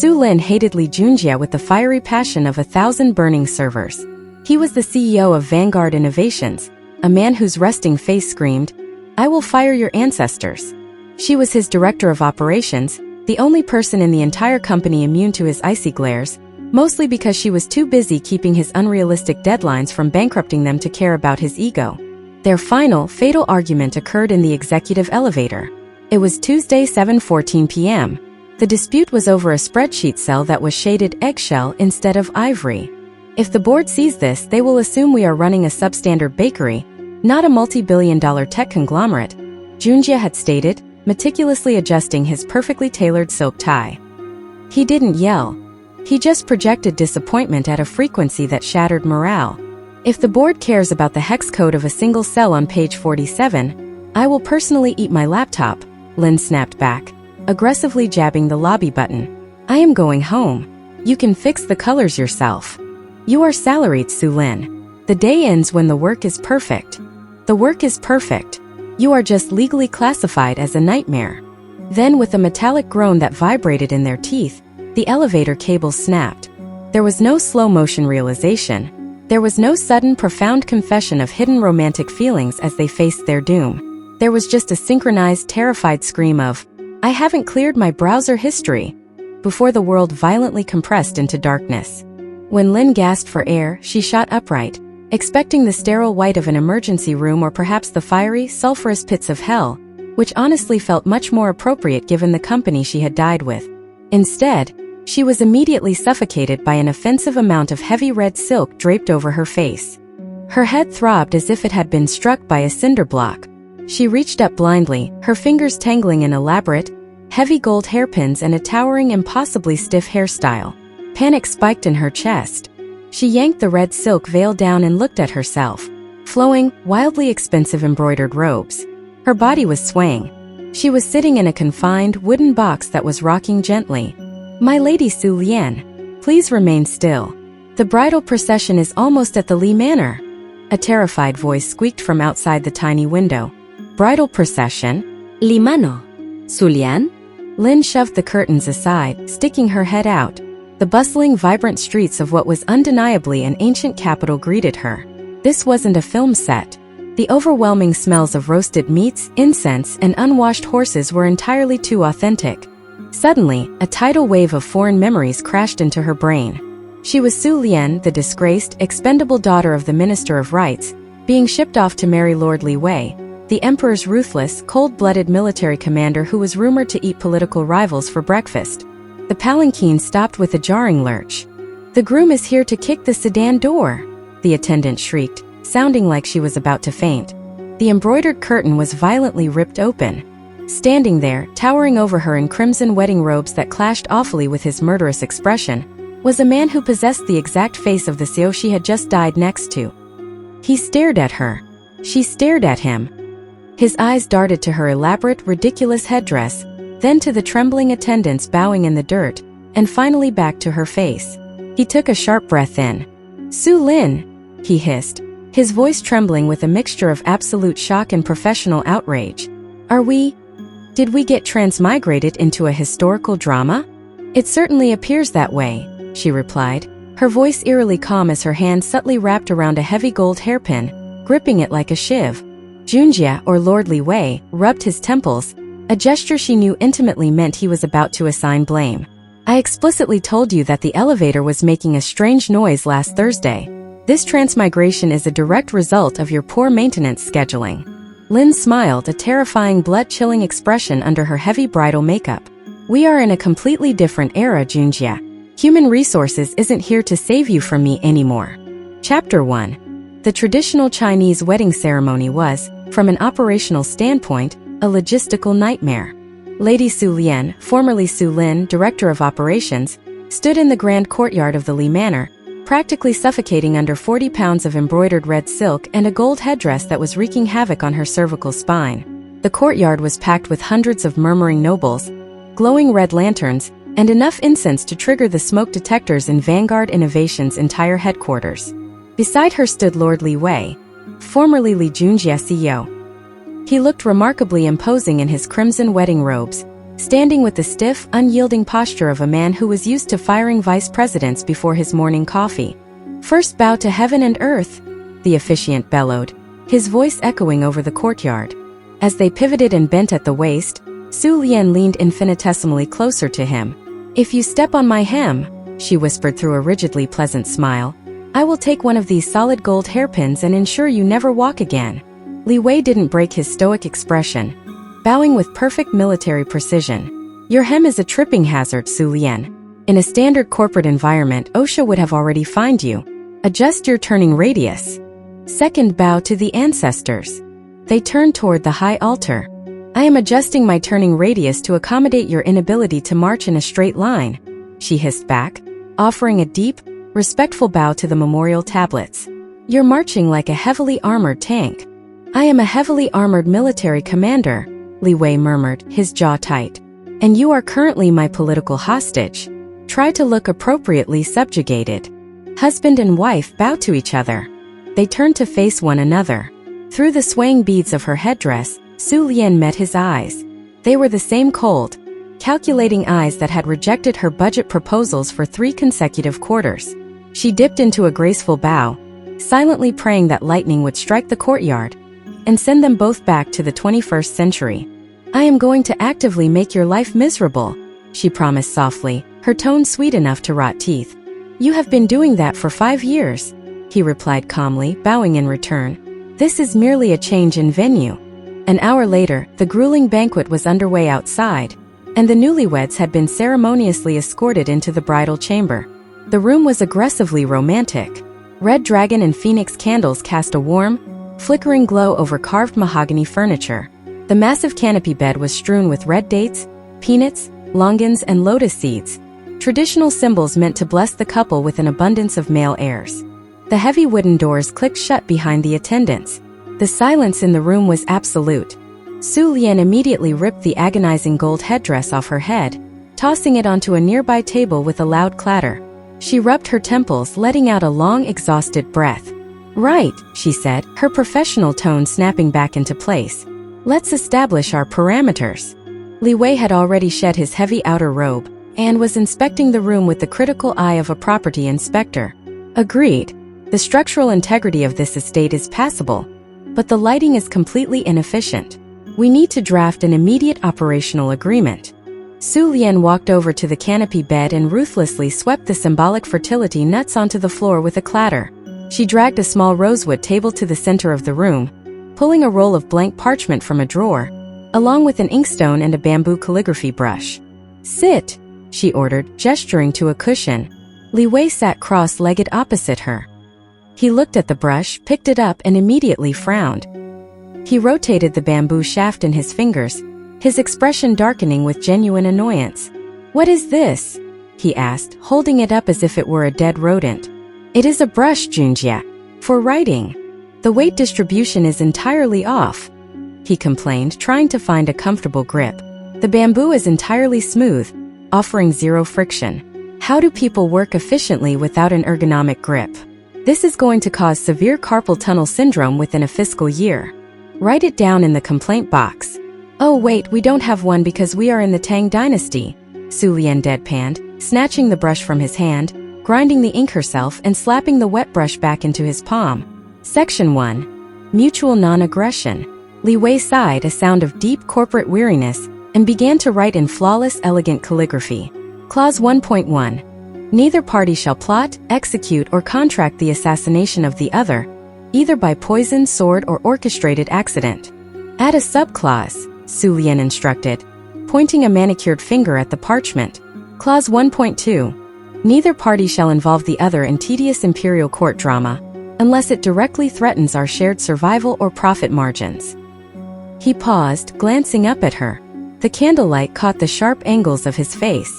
Su Lin hated Li Junjie with the fiery passion of 1,000 burning servers. He was the CEO of Vanguard Innovations, a man whose resting face screamed, "I will fire your ancestors." She was his director of operations, the only person in the entire company immune to his icy glares, mostly because she was too busy keeping his unrealistic deadlines from bankrupting them to care about his ego. Their final, fatal argument occurred in the executive elevator. It was Tuesday, 7:14 p.m. The dispute was over a spreadsheet cell that was shaded eggshell instead of ivory. If the board sees this, they will assume we are running a substandard bakery, not a multi-billion-dollar tech conglomerate, Junjie had stated, meticulously adjusting his perfectly tailored silk tie. He didn't yell. He just projected disappointment at a frequency that shattered morale. If the board cares about the hex code of a single cell on page 47, I will personally eat my laptop, Lin snapped back, aggressively jabbing the lobby button. I am going home. You can fix the colors yourself. You are salaried, Su Lin. The day ends when the work is perfect. The work is perfect. You are just legally classified as a nightmare. Then, with a metallic groan that vibrated in their teeth, the elevator cables snapped. There was no slow-motion realization. There was no sudden, profound confession of hidden romantic feelings as they faced their doom. There was just a synchronized, terrified scream of, "I haven't cleared my browser history," before the world violently compressed into darkness. When Lin gasped for air, she shot upright, expecting the sterile white of an emergency room or perhaps the fiery, sulfurous pits of hell, which honestly felt much more appropriate given the company she had died with. Instead, she was immediately suffocated by an offensive amount of heavy red silk draped over her face. Her head throbbed as if it had been struck by a cinder block. She reached up blindly, her fingers tangling in elaborate, heavy gold hairpins and a towering, impossibly stiff hairstyle. Panic spiked in her chest. She yanked the red silk veil down and looked at herself. Flowing, wildly expensive embroidered robes. Her body was swaying. She was sitting in a confined, wooden box that was rocking gently. "My lady Su Lin, please remain still. The bridal procession is almost at the Li Manor." A terrified voice squeaked from outside the tiny window. "Bridal procession? Li Manor? Su Lin?" Lin shoved the curtains aside, sticking her head out. The bustling, vibrant streets of what was undeniably an ancient capital greeted her. This wasn't a film set. The overwhelming smells of roasted meats, incense, and unwashed horses were entirely too authentic. Suddenly, a tidal wave of foreign memories crashed into her brain. She was Su Lin, the disgraced, expendable daughter of the Minister of Rights, being shipped off to marry Lord Li Wei, the emperor's ruthless, cold-blooded military commander who was rumored to eat political rivals for breakfast. The palanquin stopped with a jarring lurch. "The groom is here to kick the sedan door," the attendant shrieked, sounding like she was about to faint. The embroidered curtain was violently ripped open. Standing there, towering over her in crimson wedding robes that clashed awfully with his murderous expression, was a man who possessed the exact face of the Xiao she had just died next to. He stared at her. She stared at him. His eyes darted to her elaborate, ridiculous headdress, then to the trembling attendants bowing in the dirt, and finally back to her face. He took a sharp breath in. "Su Lin," he hissed, his voice trembling with a mixture of absolute shock and professional outrage. Did we get transmigrated into a historical drama?" "It certainly appears that way," she replied, her voice eerily calm as her hand subtly wrapped around a heavy gold hairpin, gripping it like a shiv. Junjie, or Lord Li Wei, rubbed his temples, a gesture she knew intimately meant he was about to assign blame. "I explicitly told you that the elevator was making a strange noise last Thursday. This transmigration is a direct result of your poor maintenance scheduling." Lin smiled, a terrifying, blood-chilling expression under her heavy bridal makeup. "We are in a completely different era, Junjie. Human resources isn't here to save you from me anymore." Chapter 1. The traditional Chinese wedding ceremony was, from an operational standpoint, a logistical nightmare. Lady Su Lin, formerly Su Lin, Director of Operations, stood in the grand courtyard of the Li Manor, practically suffocating under 40 pounds of embroidered red silk and a gold headdress that was wreaking havoc on her cervical spine. The courtyard was packed with hundreds of murmuring nobles, glowing red lanterns, and enough incense to trigger the smoke detectors in Vanguard Innovations' entire headquarters. Beside her stood Lord Li Wei, formerly Li Junjie CEO. He looked remarkably imposing in his crimson wedding robes, standing with the stiff, unyielding posture of a man who was used to firing vice presidents before his morning coffee. "First bow to heaven and earth," the officiant bellowed, his voice echoing over the courtyard. As they pivoted and bent at the waist, Su Lian leaned infinitesimally closer to him. "If you step on my hem," she whispered through a rigidly pleasant smile, "I will take one of these solid gold hairpins and ensure you never walk again." Li Wei didn't break his stoic expression, bowing with perfect military precision. "Your hem is a tripping hazard, Su Lian. In a standard corporate environment, OSHA would have already fined you. Adjust your turning radius." Second bow to the ancestors. They turned toward the high altar. "I am adjusting my turning radius to accommodate your inability to march in a straight line," she hissed back, offering a deep, respectful bow to the memorial tablets. "You're marching like a heavily armored tank." "I am a heavily armored military commander," Li Wei murmured, his jaw tight. "And you are currently my political hostage. Try to look appropriately subjugated." Husband and wife bowed to each other. They turned to face one another. Through the swaying beads of her headdress, Su Lian met his eyes. They were the same cold, calculating eyes that had rejected her budget proposals for 3 consecutive quarters. She dipped into a graceful bow, silently praying that lightning would strike the courtyard and send them both back to the 21st century. "I am going to actively make your life miserable," she promised softly, her tone sweet enough to rot teeth. "You have been doing that for 5 years," he replied calmly, bowing in return. "This is merely a change in venue." An hour later, the grueling banquet was underway outside, and the newlyweds had been ceremoniously escorted into the bridal chamber. The room was aggressively romantic. Red dragon and phoenix candles cast a warm, flickering glow over carved mahogany furniture. The massive canopy bed was strewn with red dates, peanuts, longans, and lotus seeds, traditional symbols meant to bless the couple with an abundance of male heirs. The heavy wooden doors clicked shut behind the attendants. The silence in the room was absolute. Su Lian immediately ripped the agonizing gold headdress off her head, tossing it onto a nearby table with a loud clatter. She rubbed her temples, letting out a long, exhausted breath. "Right," she said, her professional tone snapping back into place. "Let's establish our parameters." Li Wei had already shed his heavy outer robe and was inspecting the room with the critical eye of a property inspector. "Agreed. The structural integrity of this estate is passable, but the lighting is completely inefficient. We need to draft an immediate operational agreement." Su Lian walked over to the canopy bed and ruthlessly swept the symbolic fertility nuts onto the floor with a clatter. She dragged a small rosewood table to the center of the room, pulling a roll of blank parchment from a drawer, along with an inkstone and a bamboo calligraphy brush. "Sit," she ordered, gesturing to a cushion. Li Wei sat cross-legged opposite her. He looked at the brush, picked it up, and immediately frowned. He rotated the bamboo shaft in his fingers, his expression darkening with genuine annoyance. "What is this?" he asked, holding it up as if it were a dead rodent. "It is a brush, Junjie. For writing. The weight distribution is entirely off," he complained, trying to find a comfortable grip. "The bamboo is entirely smooth, offering zero friction. How do people work efficiently without an ergonomic grip? This is going to cause severe carpal tunnel syndrome within a fiscal year. Write it down in the complaint box." "Oh wait, we don't have one because we are in the Tang dynasty," Su Lian deadpanned, snatching the brush from his hand, grinding the ink herself and slapping the wet brush back into his palm. Section 1. Mutual non-aggression. Li Wei sighed, a sound of deep corporate weariness, and began to write in flawless, elegant calligraphy. Clause 1.1. Neither party shall plot, execute, or contract the assassination of the other, either by poison, sword, or orchestrated accident. Add a subclause, Su Lian instructed, pointing a manicured finger at the parchment. Clause 1.2. Neither party shall involve the other in tedious imperial court drama, unless it directly threatens our shared survival or profit margins. He paused, glancing up at her. The candlelight caught the sharp angles of his face.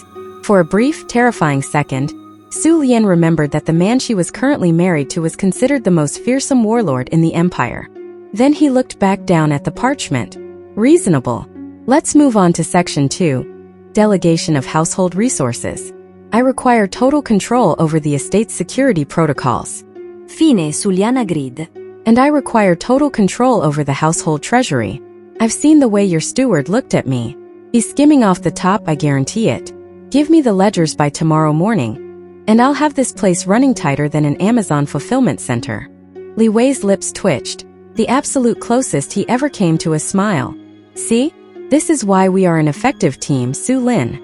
For a brief, terrifying second, Su Lian remembered that the man she was currently married to was considered the most fearsome warlord in the empire. Then he looked back down at the parchment. Reasonable. Let's move on to Section 2. Delegation of household resources. I require total control over the estate's security protocols. Fine, Su Lian agreed. And I require total control over the household treasury. I've seen the way your steward looked at me. He's skimming off the top, I guarantee it. Give me the ledgers by tomorrow morning, and I'll have this place running tighter than an Amazon fulfillment center. Li Wei's lips twitched, the absolute closest he ever came to a smile. See? This is why we are an effective team, Su Lin.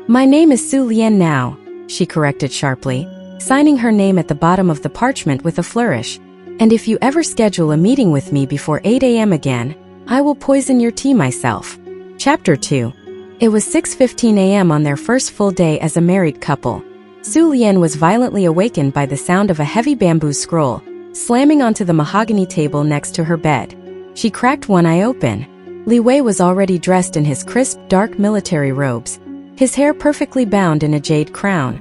My name is Su Lian now, she corrected sharply, signing her name at the bottom of the parchment with a flourish. And if you ever schedule a meeting with me before 8 a.m. again, I will poison your tea myself. Chapter 2. It was 6:15 a.m. on their first full day as a married couple. Su Lian was violently awakened by the sound of a heavy bamboo scroll slamming onto the mahogany table next to her bed. She cracked one eye open. Li Wei was already dressed in his crisp, dark military robes, his hair perfectly bound in a jade crown.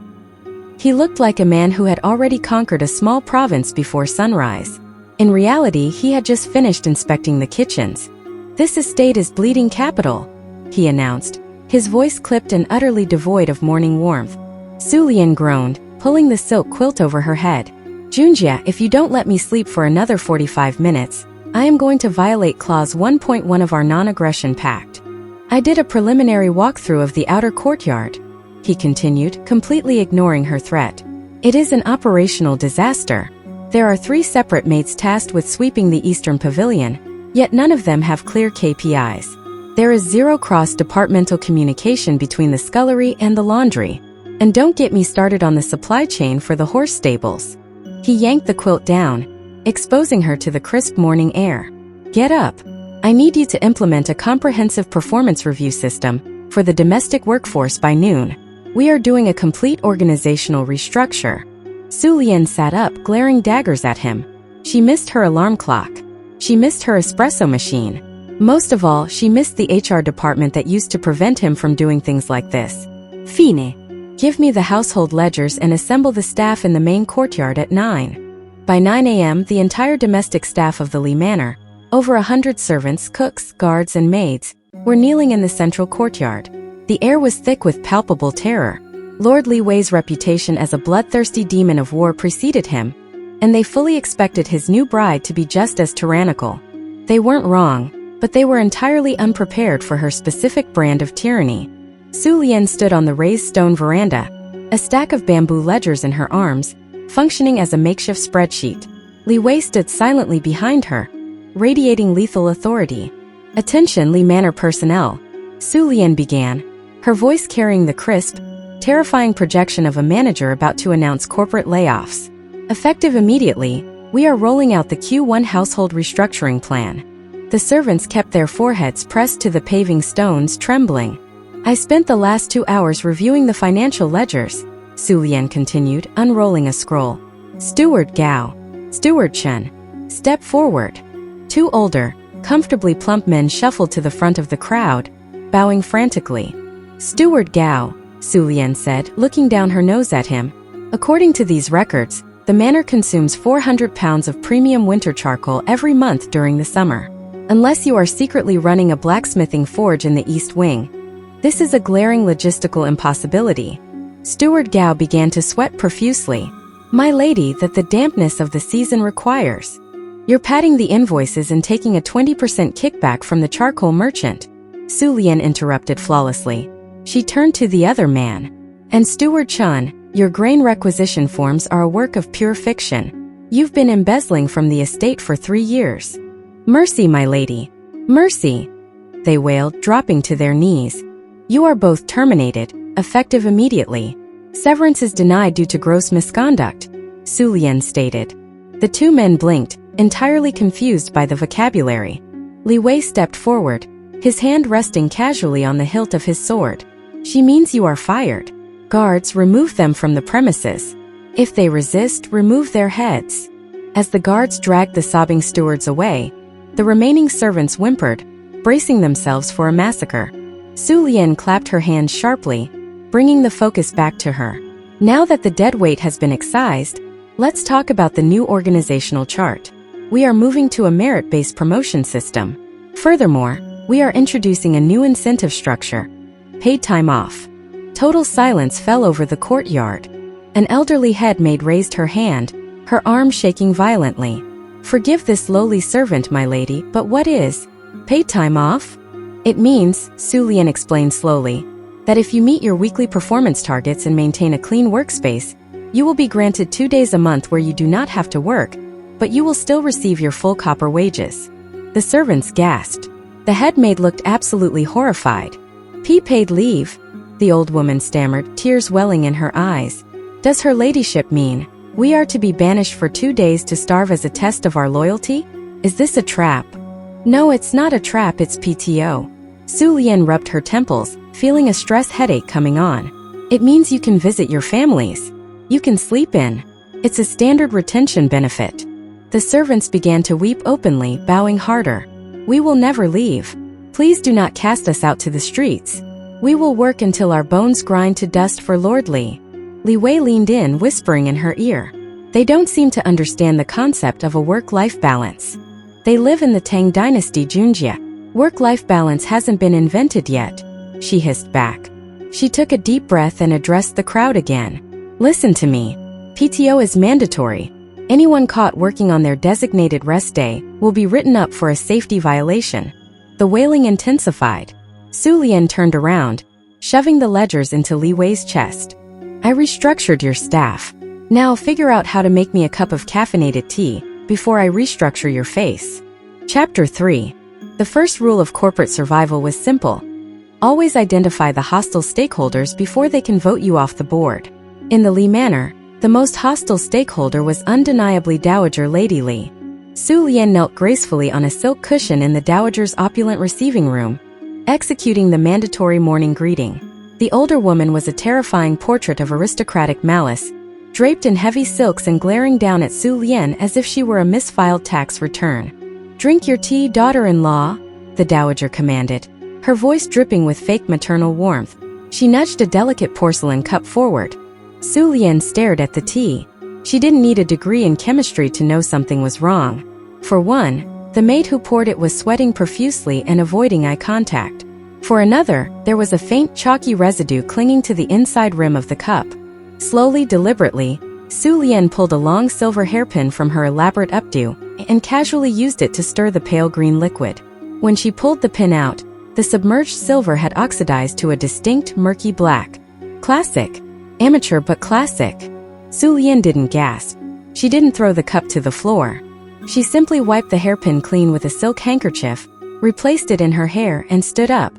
He looked like a man who had already conquered a small province before sunrise. In reality, he had just finished inspecting the kitchens. This estate is bleeding capital, he announced, his voice clipped and utterly devoid of morning warmth. Su Lian groaned, pulling the silk quilt over her head. Junjie, if you don't let me sleep for another 45 minutes, I am going to violate Clause 1.1 of our non-aggression pact. I did a preliminary walkthrough of the outer courtyard, he continued, completely ignoring her threat. It is an operational disaster. There are 3 separate maids tasked with sweeping the eastern pavilion, yet none of them have clear KPIs. There is zero cross-departmental communication between the scullery and the laundry. And don't get me started on the supply chain for the horse stables. He yanked the quilt down, exposing her to the crisp morning air. Get up. I need you to implement a comprehensive performance review system for the domestic workforce by noon. We are doing a complete organizational restructure. Su Lian sat up, glaring daggers at him. She missed her alarm clock. She missed her espresso machine. Most of all, she missed the HR department that used to prevent him from doing things like this. Fine. Give me the household ledgers and assemble the staff in the main courtyard at 9. By 9 a.m., the entire domestic staff of the Li Manor, over 100 servants, cooks, guards, and maids, were kneeling in the central courtyard. The air was thick with palpable terror. Lord Li Wei's reputation as a bloodthirsty demon of war preceded him, and they fully expected his new bride to be just as tyrannical. They weren't wrong, but they were entirely unprepared for her specific brand of tyranny. Su Lian stood on the raised stone veranda, a stack of bamboo ledgers in her arms, functioning as a makeshift spreadsheet. Li Wei stood silently behind her, radiating lethal authority. Attention, Li Manor personnel, Su Lian began, her voice carrying the crisp, terrifying projection of a manager about to announce corporate layoffs. Effective immediately, we are rolling out the Q1 household restructuring plan. The servants kept their foreheads pressed to the paving stones, trembling. I spent the last 2 hours reviewing the financial ledgers, Su Lian continued, unrolling a scroll. Steward Gao. Steward Chen. Step forward. 2 older, comfortably plump men shuffled to the front of the crowd, bowing frantically. Steward Gao, Su Lian said, looking down her nose at him. According to these records, the manor consumes 400 pounds of premium winter charcoal every month during the summer. Unless you are secretly running a blacksmithing forge in the East Wing. This is a glaring logistical impossibility. Steward Gao began to sweat profusely. My lady, that the dampness of the season requires. You're padding the invoices and taking a 20% kickback from the charcoal merchant. Su Lian interrupted flawlessly. She turned to the other man. And Steward Chen, your grain requisition forms are a work of pure fiction. You've been embezzling from the estate for 3 years. Mercy, my lady. Mercy, they wailed, dropping to their knees. You are both terminated, effective immediately. Severance is denied due to gross misconduct, Su Lian stated. The 2 men blinked, entirely confused by the vocabulary. Li Wei stepped forward, his hand resting casually on the hilt of his sword. She means you are fired. Guards, remove them from the premises. If they resist, remove their heads. As the guards dragged the sobbing stewards away, the remaining servants whimpered, bracing themselves for a massacre. Su Lian clapped her hands sharply, bringing the focus back to her. Now that the dead weight has been excised, let's talk about the new organizational chart. We are moving to a merit-based promotion system. Furthermore, we are introducing a new incentive structure. Paid time off. Total silence fell over the courtyard. An elderly head maid raised her hand, her arm shaking violently. Forgive this lowly servant, my lady, but what is paid time off? It means, Su Lian explained slowly, that if you meet your weekly performance targets and maintain a clean workspace, you will be granted 2 days a month where you do not have to work, but you will still receive your full copper wages. The servants gasped. The head maid looked absolutely horrified. Paid leave? The old woman stammered, tears welling in her eyes. Does her ladyship mean we are to be banished for 2 days to starve as a test of our loyalty? Is this a trap? No, it's not a trap, it's PTO. Su Lian rubbed her temples, feeling a stress headache coming on. It means you can visit your families. You can sleep in. It's a standard retention benefit. The servants began to weep openly, bowing harder. We will never leave. Please do not cast us out to the streets. We will work until our bones grind to dust for Lord Li. Li Wei leaned in, whispering in her ear. They don't seem to understand the concept of a work-life balance. They live in the Tang Dynasty Junjie. Work-life balance hasn't been invented yet, she hissed back. She took a deep breath and addressed the crowd again. Listen to me. PTO is mandatory. Anyone caught working on their designated rest day will be written up for a safety violation. The wailing intensified. Su Lian turned around, shoving the ledgers into Li Wei's chest. I restructured your staff. Now figure out how to make me a cup of caffeinated tea before I restructure your face. Chapter 3. The first rule of corporate survival was simple. Always identify the hostile stakeholders before they can vote you off the board. In the Li manor, the most hostile stakeholder was undeniably Dowager Lady Li. Su Lian knelt gracefully on a silk cushion in the Dowager's opulent receiving room, executing the mandatory morning greeting. The older woman was a terrifying portrait of aristocratic malice, draped in heavy silks and glaring down at Su Lian as if she were a misfiled tax return. Drink your tea, daughter-in-law, the Dowager commanded, her voice dripping with fake maternal warmth. She nudged a delicate porcelain cup forward. Su Lian stared at the tea. She didn't need a degree in chemistry to know something was wrong. For one, the maid who poured it was sweating profusely and avoiding eye contact. For another, there was a faint chalky residue clinging to the inside rim of the cup. Slowly, deliberately, Su Lian pulled a long silver hairpin from her elaborate updo and casually used it to stir the pale green liquid. When she pulled the pin out, the submerged silver had oxidized to a distinct murky black. Classic. Amateur but classic. Su Lian didn't gasp. She didn't throw the cup to the floor. She simply wiped the hairpin clean with a silk handkerchief, replaced it in her hair and stood up.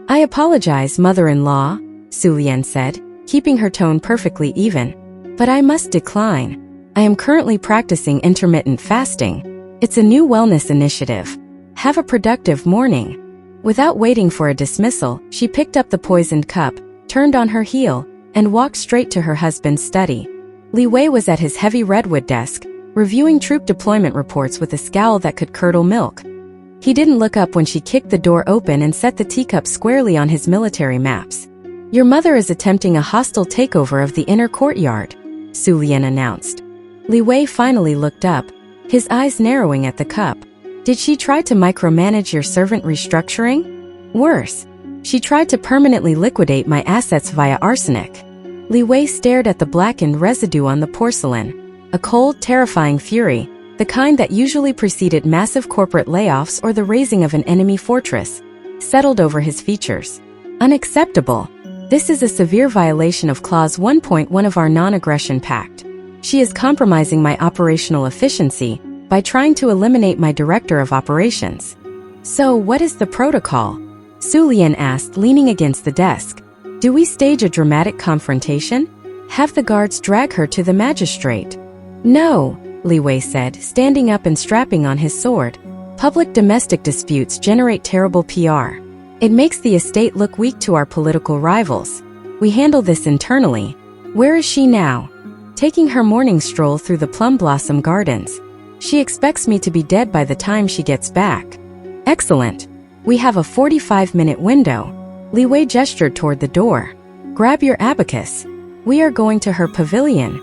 I apologize, mother-in-law, Su Lian said, keeping her tone perfectly even. But I must decline. I am currently practicing intermittent fasting. It's a new wellness initiative. Have a productive morning. Without waiting for a dismissal, she picked up the poisoned cup, turned on her heel, and walked straight to her husband's study. Li Wei was at his heavy redwood desk, reviewing troop deployment reports with a scowl that could curdle milk. He didn't look up when she kicked the door open and set the teacup squarely on his military maps. Your mother is attempting a hostile takeover of the inner courtyard, Su Lian announced. Li Wei finally looked up, his eyes narrowing at the cup. Did she try to micromanage your servant restructuring? Worse, she tried to permanently liquidate my assets via arsenic. Li Wei stared at the blackened residue on the porcelain. A cold, terrifying fury, the kind that usually preceded massive corporate layoffs or the razing of an enemy fortress, settled over his features. Unacceptable. This is a severe violation of Clause 1.1 of our non-aggression pact. She is compromising my operational efficiency by trying to eliminate my director of operations. So what is the protocol? Su Lian asked, leaning against the desk. Do we stage a dramatic confrontation? Have the guards drag her to the magistrate? No, Li Wei said, standing up and strapping on his sword. Public domestic disputes generate terrible PR. It makes the estate look weak to our political rivals. We handle this internally. Where is she now? Taking her morning stroll through the plum blossom gardens. She expects me to be dead by the time she gets back. Excellent. We have a 45-minute window. Li Wei gestured toward the door. Grab your abacus. We are going to her pavilion.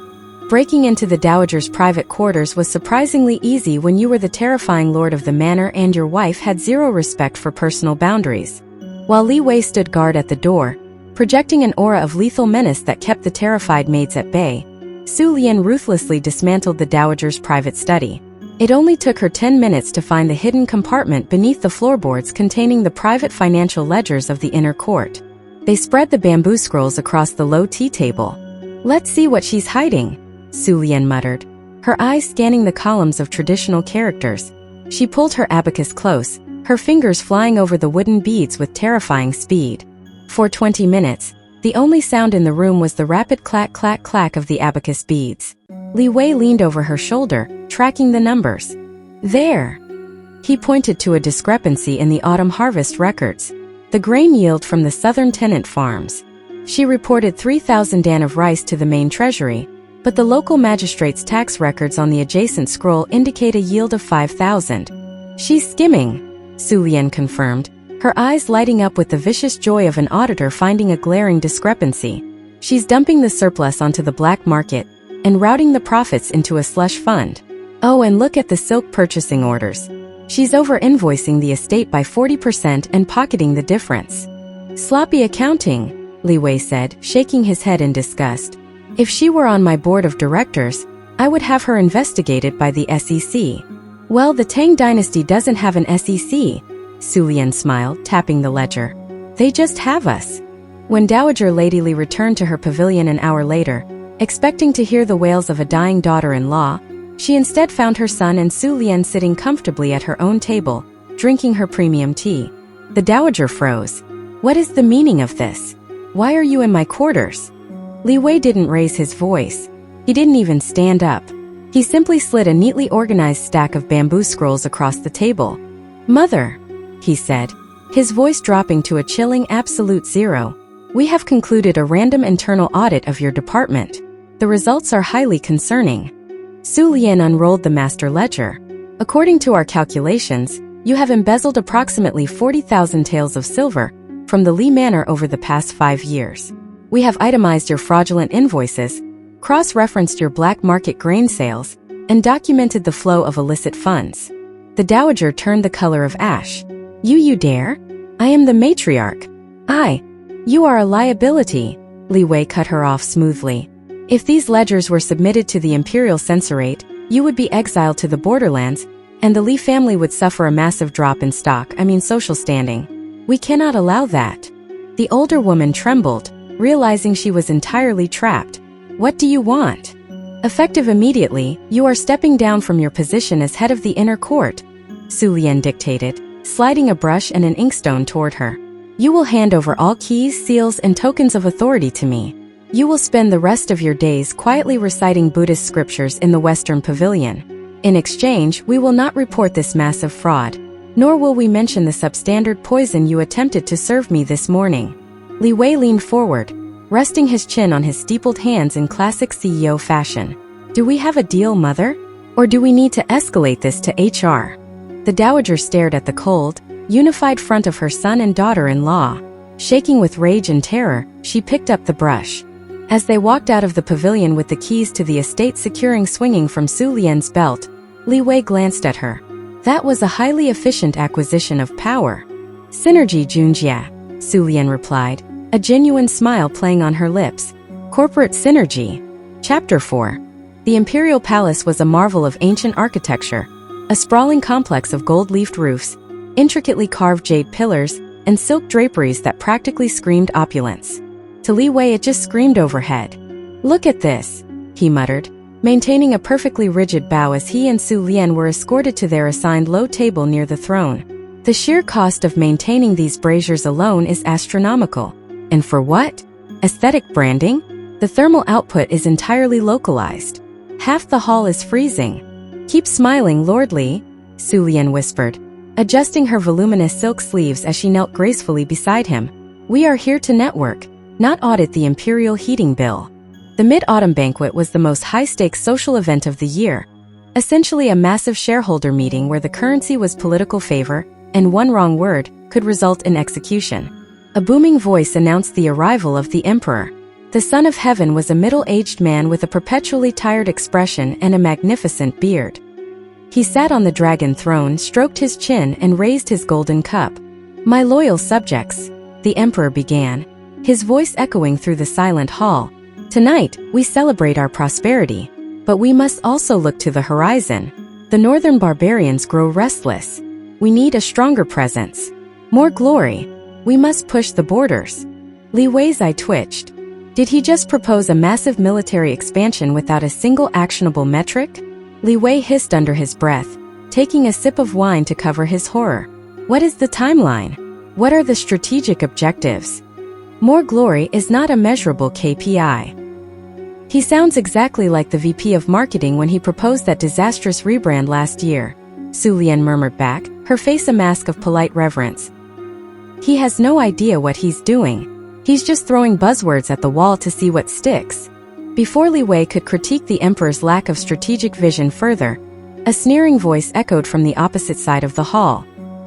Breaking into the Dowager's private quarters was surprisingly easy when you were the terrifying lord of the manor and your wife had zero respect for personal boundaries. While Li Wei stood guard at the door, projecting an aura of lethal menace that kept the terrified maids at bay, Su Lian ruthlessly dismantled the Dowager's private study. It only took her 10 minutes to find the hidden compartment beneath the floorboards containing the private financial ledgers of the inner court. They spread the bamboo scrolls across the low tea table. "Let's see what she's hiding," Su Lian muttered, her eyes scanning the columns of traditional characters. She pulled her abacus close, her fingers flying over the wooden beads with terrifying speed. For 20 minutes, the only sound in the room was the rapid clack-clack-clack of the abacus beads. Li Wei leaned over her shoulder, tracking the numbers. "There!" He pointed to a discrepancy in the autumn harvest records. The grain yield from the southern tenant farms. She reported 3,000 dan of rice to the main treasury, but the local magistrate's tax records on the adjacent scroll indicate a yield of 5,000. "She's skimming," Su Lian confirmed, her eyes lighting up with the vicious joy of an auditor finding a glaring discrepancy. "She's dumping the surplus onto the black market and routing the profits into a slush fund. Oh, and look at the silk purchasing orders. She's over-invoicing the estate by 40% and pocketing the difference." "Sloppy accounting," Li Wei said, shaking his head in disgust. "If she were on my board of directors, I would have her investigated by the SEC." "Well, the Tang dynasty doesn't have an SEC," Su Lian smiled, tapping the ledger. "They just have us." When Dowager Lady Li returned to her pavilion an hour later, expecting to hear the wails of a dying daughter-in-law, she instead found her son and Su Lian sitting comfortably at her own table, drinking her premium tea. The Dowager froze. "What is the meaning of this? Why are you in my quarters?" Li Wei didn't raise his voice. He didn't even stand up. He simply slid a neatly organized stack of bamboo scrolls across the table. "Mother," he said, his voice dropping to a chilling absolute zero, "we have concluded a random internal audit of your department. The results are highly concerning." Su Lian unrolled the master ledger. "According to our calculations, you have embezzled approximately 40,000 taels of silver from the Li Manor over the past 5 years. We have itemized your fraudulent invoices, cross-referenced your black market grain sales, and documented the flow of illicit funds." The Dowager turned the color of ash. You dare? I am the matriarch. You are a liability," Li Wei cut her off smoothly. "If these ledgers were submitted to the Imperial Censorate, you would be exiled to the borderlands, and the Li family would suffer a massive drop in social standing. We cannot allow that." The older woman trembled, realizing she was entirely trapped. "What do you want?" "Effective immediately, you are stepping down from your position as head of the inner court," Su Lian dictated, sliding a brush and an inkstone toward her. "You will hand over all keys, seals, and tokens of authority to me. You will spend the rest of your days quietly reciting Buddhist scriptures in the Western Pavilion. In exchange, we will not report this massive fraud, nor will we mention the substandard poison you attempted to serve me this morning." Li Wei leaned forward, resting his chin on his steepled hands in classic CEO fashion. "Do we have a deal, Mother? Or do we need to escalate this to HR?" The Dowager stared at the cold, unified front of her son and daughter-in-law. Shaking with rage and terror, she picked up the brush. As they walked out of the pavilion with the keys to the estate swinging from Su Lian's belt, Li Wei glanced at her. That was a highly efficient acquisition of power. "Synergy, Junjia," Su Lian replied, a genuine smile playing on her lips. Corporate synergy. Chapter 4. The Imperial Palace was a marvel of ancient architecture, a sprawling complex of gold-leafed roofs, intricately carved jade pillars, and silk draperies that practically screamed opulence. To Li Wei it just screamed overhead. "Look at this," he muttered, maintaining a perfectly rigid bow as he and Su Lian were escorted to their assigned low table near the throne. The sheer cost of maintaining these braziers alone is astronomical. And for what? Aesthetic branding? The thermal output is entirely localized. Half the hall is freezing. "Keep smiling, Lord Li," Su Lian whispered, adjusting her voluminous silk sleeves as she knelt gracefully beside him. "We are here to network, not audit the imperial heating bill." The Mid-Autumn Banquet was the most high-stakes social event of the year, essentially a massive shareholder meeting where the currency was political favor, and one wrong word could result in execution. A booming voice announced the arrival of the Emperor. The Son of Heaven was a middle-aged man with a perpetually tired expression and a magnificent beard. He sat on the dragon throne, stroked his chin, and raised his golden cup. "My loyal subjects," the Emperor began, his voice echoing through the silent hall. "Tonight, we celebrate our prosperity, but we must also look to the horizon. The northern barbarians grow restless. We need a stronger presence. More glory. We must push the borders. Li Wei's eye twitched. Did he just propose a massive military expansion without a single actionable metric? Li Wei hissed under his breath, taking a sip of wine to cover his horror. What is the timeline? What are the strategic objectives? More glory is not a measurable KPI. He sounds exactly like the VP of marketing when he proposed that disastrous rebrand last year, Su Lian murmured back, her face a mask of polite reverence. He has no idea what he's doing. He's just throwing buzzwords at the wall to see what sticks. Before Li Wei could critique the emperor's lack of strategic vision further, a sneering voice echoed from the opposite side of the hall.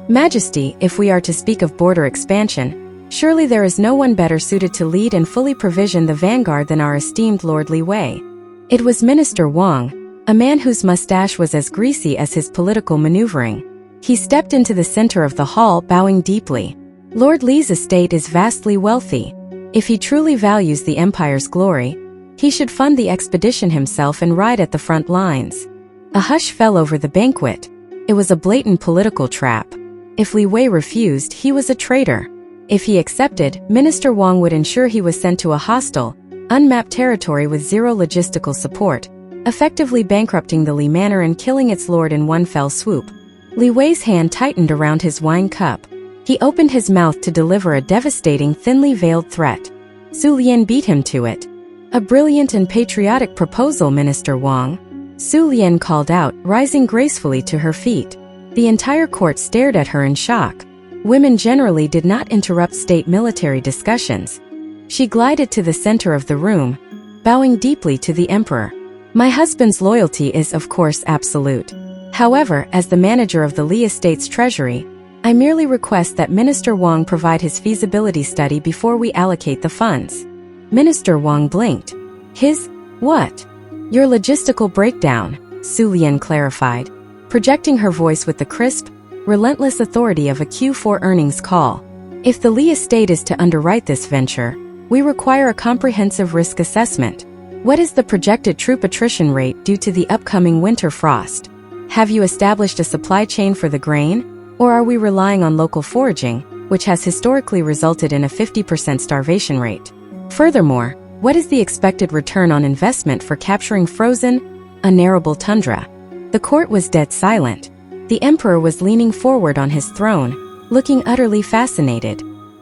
Majesty, if we are to speak of border expansion, surely there is no one better suited to lead and fully provision the vanguard than our esteemed Lord Li Wei. It was Minister Wang, a man whose mustache was as greasy as his political maneuvering. He stepped into the center of the hall, bowing deeply. Lord Li's estate is vastly wealthy. If he truly values the empire's glory, he should fund the expedition himself and ride at the front lines. A hush fell over the banquet. It was a blatant political trap. If Li Wei refused, he was a traitor. If he accepted, Minister Wang would ensure he was sent to a hostile, unmapped territory with zero logistical support, effectively bankrupting the Li Manor and killing its lord in one fell swoop. Li Wei's hand tightened around his wine cup. He opened his mouth to deliver a devastating, thinly veiled threat. Su Lian beat him to it. A brilliant and patriotic proposal, Minister Wang, Su Lian called out, rising gracefully to her feet. The entire court stared at her in shock. Women generally did not interrupt state military discussions. She glided to the center of the room, bowing deeply to the emperor. My husband's loyalty is of course absolute. However, as the manager of the Li Estate's treasury, I merely request that Minister Wang provide his feasibility study before we allocate the funds. Minister Wang blinked. His, what? Your logistical breakdown, Su Lian clarified, projecting her voice with the crisp, relentless authority of a Q4 earnings call. If the Li Estate is to underwrite this venture, we require a comprehensive risk assessment. What is the projected troop attrition rate due to the upcoming winter frost? Have you established a supply chain for the grain? Or are we relying on local foraging, which has historically resulted in a 50% starvation rate? Furthermore, what is the expected return on investment for capturing frozen, unarable tundra? The court was dead silent. The emperor was leaning forward on his throne, looking utterly fascinated.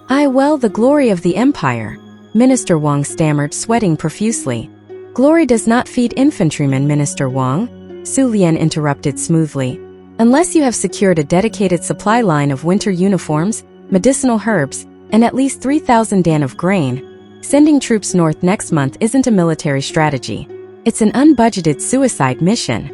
Well, the glory of the empire, Minister Wang stammered, sweating profusely. Glory does not feed infantrymen, Minister Wang, Su Lian interrupted smoothly. Unless you have secured a dedicated supply line of winter uniforms, medicinal herbs, and at least 3,000 dan of grain, sending troops north next month isn't a military strategy. It's an unbudgeted suicide mission.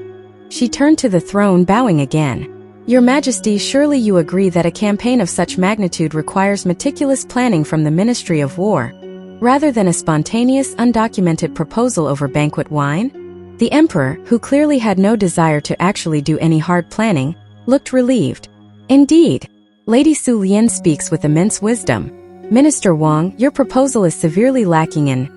She turned to the throne, bowing again. Your Majesty, surely you agree that a campaign of such magnitude requires meticulous planning from the Ministry of War, rather than a spontaneous, undocumented proposal over banquet wine? The emperor, who clearly had no desire to actually do any hard planning, looked relieved. Indeed. Lady Su Lian speaks with immense wisdom. Minister Wang, your proposal is severely lacking in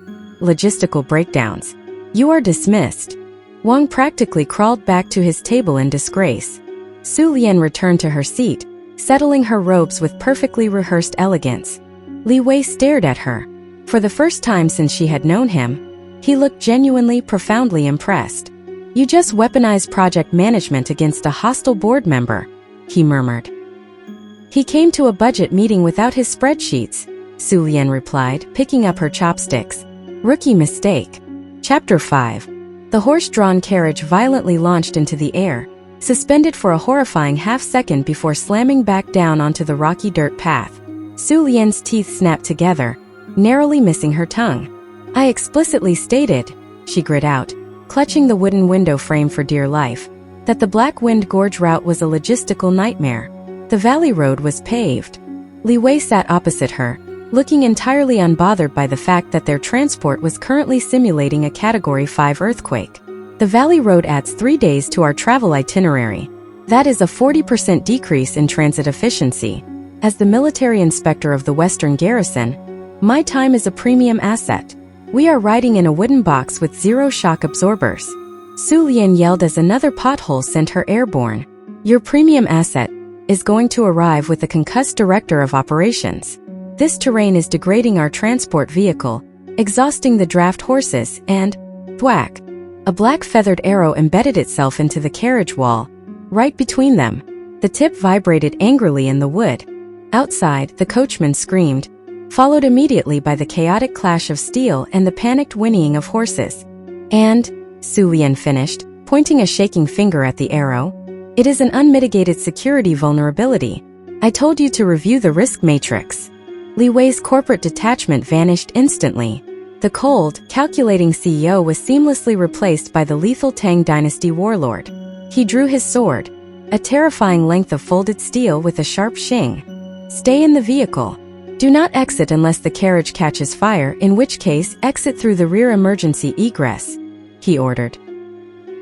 logistical breakdowns. You are dismissed. Wang practically crawled back to his table in disgrace. Su Lian returned to her seat, settling her robes with perfectly rehearsed elegance. Li Wei stared at her. For the first time since she had known him, he looked genuinely, profoundly impressed. You just weaponized project management against a hostile board member, he murmured. He came to a budget meeting without his spreadsheets, Su Lian replied, picking up her chopsticks. Rookie mistake. Chapter 5. The horse-drawn carriage violently launched into the air, suspended for a horrifying half-second before slamming back down onto the rocky dirt path. Su Lian's teeth snapped together, narrowly missing her tongue. I explicitly stated, she grit out, clutching the wooden window frame for dear life, that the Black Wind Gorge route was a logistical nightmare. The valley road was paved. Li Wei sat opposite her, looking entirely unbothered by the fact that their transport was currently simulating a Category 5 earthquake. The valley road adds 3 days to our travel itinerary. That is a 40% decrease in transit efficiency. As the military inspector of the Western Garrison, my time is a premium asset. We are riding in a wooden box with 0 shock absorbers. Su Lian yelled as another pothole sent her airborne. Your premium asset is going to arrive with the concussed director of operations. This terrain is degrading our transport vehicle, exhausting the draft horses, and thwack. A black feathered arrow embedded itself into the carriage wall, right between them. The tip vibrated angrily in the wood. Outside, the coachman screamed, followed immediately by the chaotic clash of steel and the panicked whinnying of horses. And, Su Lian finished, pointing a shaking finger at the arrow, it is an unmitigated security vulnerability. I told you to review the risk matrix. Li Wei's corporate detachment vanished instantly. The cold, calculating CEO was seamlessly replaced by the lethal Tang Dynasty warlord. He drew his sword, a terrifying length of folded steel with a sharp shing. Stay in the vehicle. Do not exit unless the carriage catches fire, in which case exit through the rear emergency egress, he ordered.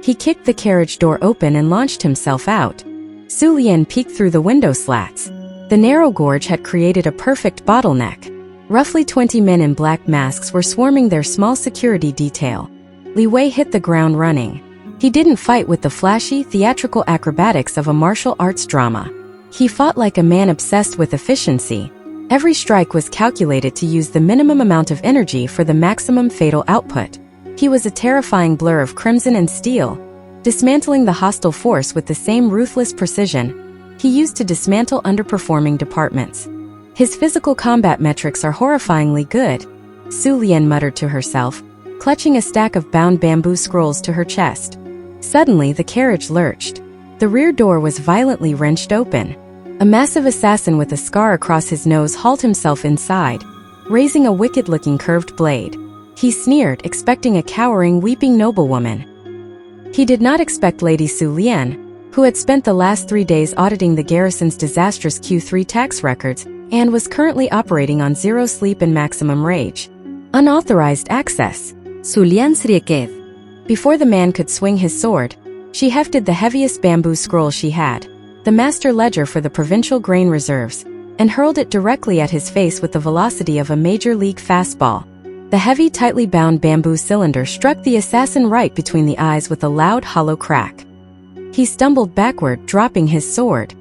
He kicked the carriage door open and launched himself out. Su Lian peeked through the window slats. The narrow gorge had created a perfect bottleneck. Roughly 20 men in black masks were swarming their small security detail. Li Wei hit the ground running. He didn't fight with the flashy, theatrical acrobatics of a martial arts drama. He fought like a man obsessed with efficiency. Every strike was calculated to use the minimum amount of energy for the maximum fatal output. He was a terrifying blur of crimson and steel, dismantling the hostile force with the same ruthless precision he used to dismantle underperforming departments. His physical combat metrics are horrifyingly good, Su Lian muttered to herself, clutching a stack of bound bamboo scrolls to her chest. Suddenly, the carriage lurched. The rear door was violently wrenched open. A massive assassin with a scar across his nose hauled himself inside, raising a wicked-looking curved blade. He sneered, expecting a cowering, weeping noblewoman. He did not expect Lady Su Lian, who had spent the last 3 days auditing the garrison's disastrous Q3 tax records and was currently operating on zero sleep and maximum rage. Unauthorized access. Su Lian Sriekev. Before the man could swing his sword, she hefted the heaviest bamboo scroll she had, the master ledger for the provincial grain reserves, and hurled it directly at his face with the velocity of a major league fastball. The heavy, tightly bound bamboo cylinder struck the assassin right between the eyes with a loud, hollow crack. He stumbled backward, dropping his sword.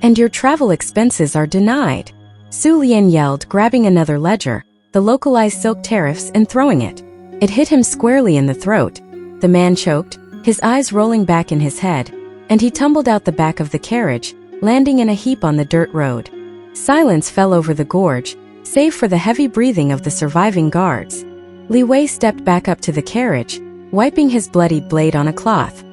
And your travel expenses are denied, Su Lian yelled, grabbing another ledger, the localized silk tariffs, and throwing it. It hit him squarely in the throat. The man choked, his eyes rolling back in his head, and he tumbled out the back of the carriage, landing in a heap on the dirt road. Silence fell over the gorge, save for the heavy breathing of the surviving guards. Li Wei stepped back up to the carriage, wiping his bloodied blade on a cloth.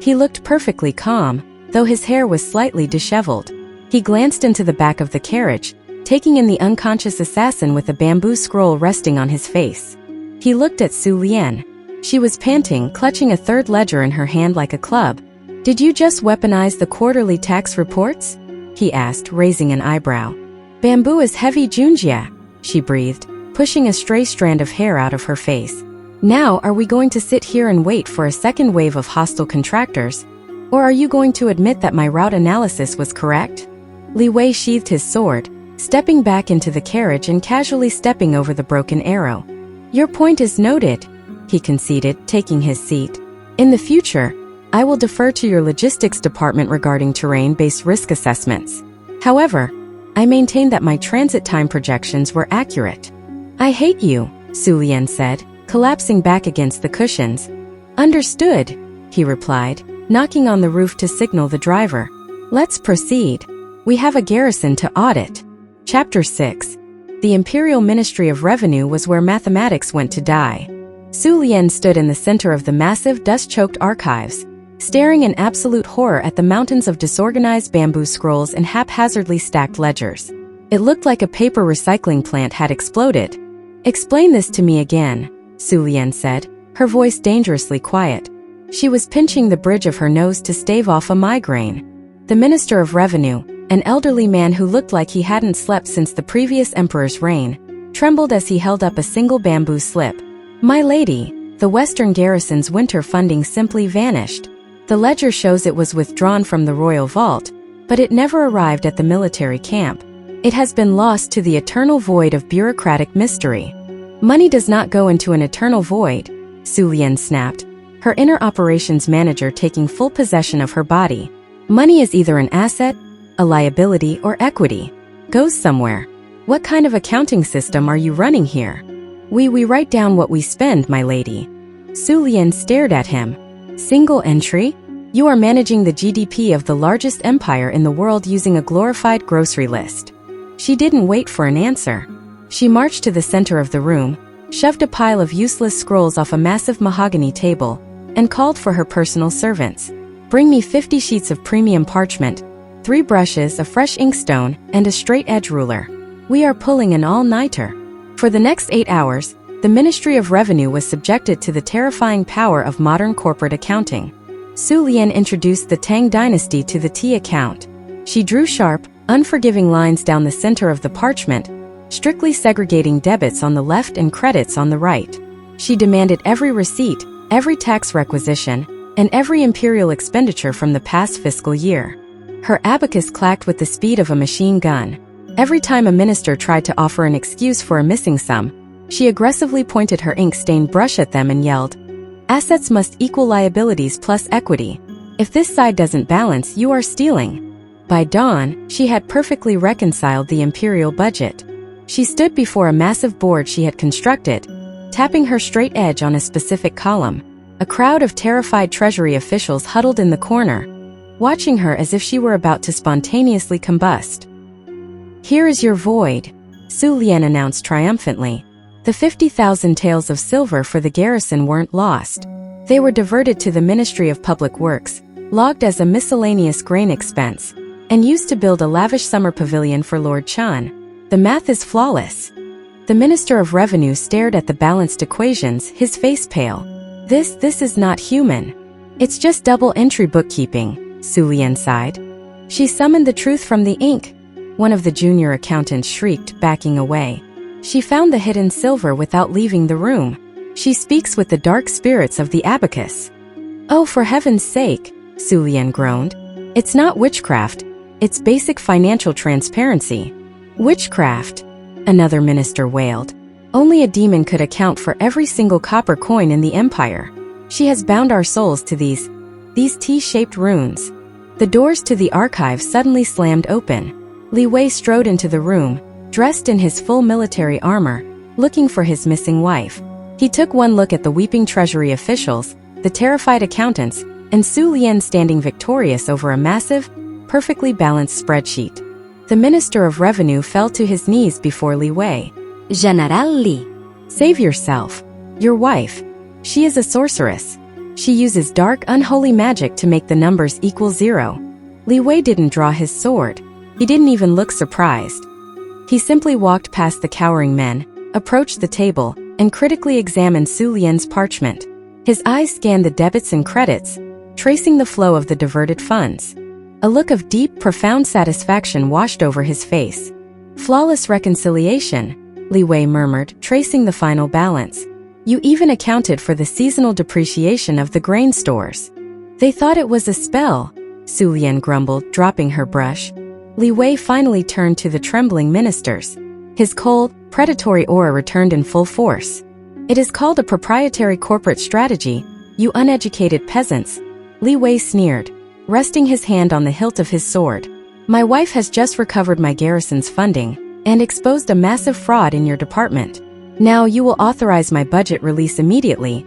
He looked perfectly calm, though his hair was slightly disheveled. He glanced into the back of the carriage, taking in the unconscious assassin with a bamboo scroll resting on his face. He looked at Su Lian. She was panting, clutching a third ledger in her hand like a club. Did you just weaponize the quarterly tax reports? He asked, raising an eyebrow. Bamboo is heavy, Junjia, she breathed, pushing a stray strand of hair out of her face. Now, are we going to sit here and wait for a second wave of hostile contractors? Or are you going to admit that my route analysis was correct? Li Wei sheathed his sword, stepping back into the carriage and casually stepping over the broken arrow. Your point is noted, he conceded, taking his seat. In the future, I will defer to your logistics department regarding terrain-based risk assessments. However, I maintain that my transit time projections were accurate. I hate you, Su Lian said, collapsing back against the cushions. Understood, he replied, knocking on the roof to signal the driver. Let's proceed. We have a garrison to audit. Chapter 6. The Imperial Ministry of Revenue was where mathematics went to die. Su Lian stood in the center of the massive, dust-choked archives, staring in absolute horror at the mountains of disorganized bamboo scrolls and haphazardly stacked ledgers. It looked like a paper recycling plant had exploded. Explain this to me again, Su Lian said, her voice dangerously quiet. She was pinching the bridge of her nose to stave off a migraine. The Minister of Revenue, an elderly man who looked like he hadn't slept since the previous emperor's reign, trembled as he held up a single bamboo slip. My lady, the Western garrison's winter funding simply vanished. The ledger shows it was withdrawn from the royal vault, but it never arrived at the military camp. It has been lost to the eternal void of bureaucratic mystery. Money does not go into an eternal void, Su Lian snapped. her inner operations manager taking full possession of her body. Money is either an asset, a liability, or equity. Goes somewhere. What kind of accounting system are you running here? We write down what we spend, my lady. Su Lian stared at him. Single entry? You are managing the GDP of the largest empire in the world using a glorified grocery list. She didn't wait for an answer. She marched to the center of the room, shoved a pile of useless scrolls off a massive mahogany table, and called for her personal servants. Bring me 50 sheets of premium parchment, 3 brushes, a fresh inkstone, and a straight-edge ruler. We are pulling an all-nighter. For the next 8 hours, the Ministry of Revenue was subjected to the terrifying power of modern corporate accounting. Su Lian introduced the Tang dynasty to the T account. She drew sharp, unforgiving lines down the center of the parchment, strictly segregating debits on the left and credits on the right. She demanded every receipt, every tax requisition, and every imperial expenditure from the past fiscal year. Her abacus clacked with the speed of a machine gun. Every time a minister tried to offer an excuse for a missing sum, she aggressively pointed her ink-stained brush at them and yelled, "Assets must equal liabilities plus equity. If this side doesn't balance, you are stealing." By dawn, she had perfectly reconciled the imperial budget. She stood before a massive board she had constructed, tapping her straight edge on a specific column. A crowd of terrified treasury officials huddled in the corner, watching her as if she were about to spontaneously combust. "Here is your void," Su Lian announced triumphantly. The 50,000 taels of silver for the garrison weren't lost. They were diverted to the Ministry of Public Works, logged as a miscellaneous grain expense, and used to build a lavish summer pavilion for Lord Chan. The math is flawless. The Minister of Revenue stared at the balanced equations, his face pale. This is not human. It's just double-entry bookkeeping, Su Lian sighed. She summoned the truth from the ink. One of the junior accountants shrieked, backing away. She found the hidden silver without leaving the room. She speaks with the dark spirits of the abacus. Oh, for heaven's sake, Su Lian groaned. It's not witchcraft. It's basic financial transparency. Witchcraft, another minister wailed. Only a demon could account for every single copper coin in the empire. She has bound our souls to these T-shaped runes. The doors to the archive suddenly slammed open. Li Wei strode into the room, dressed in his full military armor, looking for his missing wife. He took one look at the weeping treasury officials, the terrified accountants, and Su Lian standing victorious over a massive, perfectly balanced spreadsheet. The Minister of Revenue fell to his knees before Li Wei. General Li. Save yourself. Your wife. She is a sorceress. She uses dark, unholy magic to make the numbers equal 0. Li Wei didn't draw his sword. He didn't even look surprised. He simply walked past the cowering men, approached the table, and critically examined Su Lian's parchment. His eyes scanned the debits and credits, tracing the flow of the diverted funds. A look of deep, profound satisfaction washed over his face. Flawless reconciliation, Li Wei murmured, tracing the final balance. You even accounted for the seasonal depreciation of the grain stores. They thought it was a spell, Su Lian grumbled, dropping her brush. Li Wei finally turned to the trembling ministers. His cold, predatory aura returned in full force. It is called a proprietary corporate strategy, you uneducated peasants, Li Wei sneered, resting his hand on the hilt of his sword. My wife has just recovered my garrison's funding and exposed a massive fraud in your department. Now you will authorize my budget release immediately,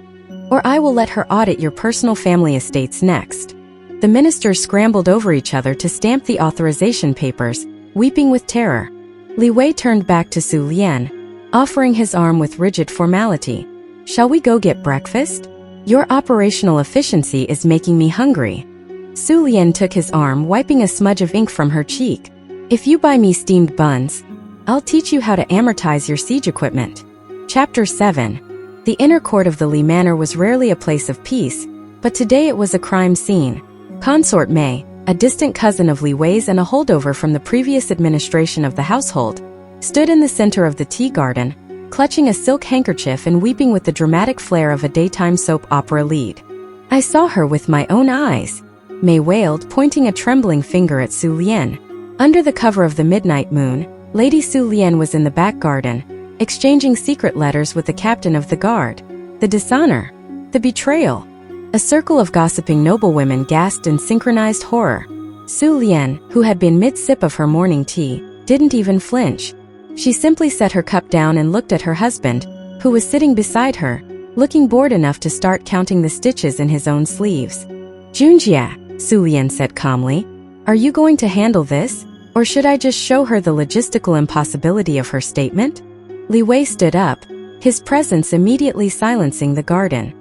or I will let her audit your personal family estates next. The ministers scrambled over each other to stamp the authorization papers, weeping with terror. Li Wei turned back to Su Lian, offering his arm with rigid formality. Shall we go get breakfast? Your operational efficiency is making me hungry. Su Lian took his arm, wiping a smudge of ink from her cheek. If you buy me steamed buns, I'll teach you how to amortize your siege equipment. Chapter 7. The inner court of the Li Manor was rarely a place of peace, but today it was a crime scene. Consort Mei, a distant cousin of Li Wei's and a holdover from the previous administration of the household, stood in the center of the tea garden, clutching a silk handkerchief and weeping with the dramatic flair of a daytime soap opera lead. I saw her with my own eyes, Mei wailed, pointing a trembling finger at Su Lian. Under the cover of the midnight moon, Lady Su Lian was in the back garden, exchanging secret letters with the captain of the guard. The dishonor, the betrayal. A circle of gossiping noblewomen gasped in synchronized horror. Su Lian, who had been mid-sip of her morning tea, didn't even flinch. She simply set her cup down and looked at her husband, who was sitting beside her, looking bored enough to start counting the stitches in his own sleeves. Junjie, Su Lian said calmly, are you going to handle this, or should I just show her the logistical impossibility of her statement? Li Wei stood up, his presence immediately silencing the garden.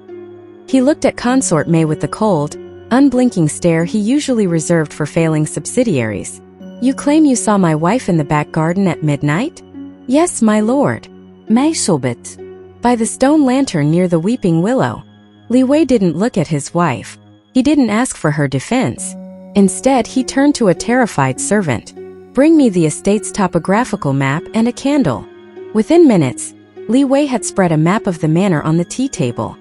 He looked at Consort Mei with the cold, unblinking stare he usually reserved for failing subsidiaries. You claim you saw my wife in the back garden at midnight? Yes, my lord. Mei sobet. By the stone lantern near the weeping willow. Li Wei didn't look at his wife. He didn't ask for her defense. Instead, he turned to a terrified servant. Bring me the estate's topographical map and a candle. Within minutes, Li Wei had spread a map of the manor on the tea table.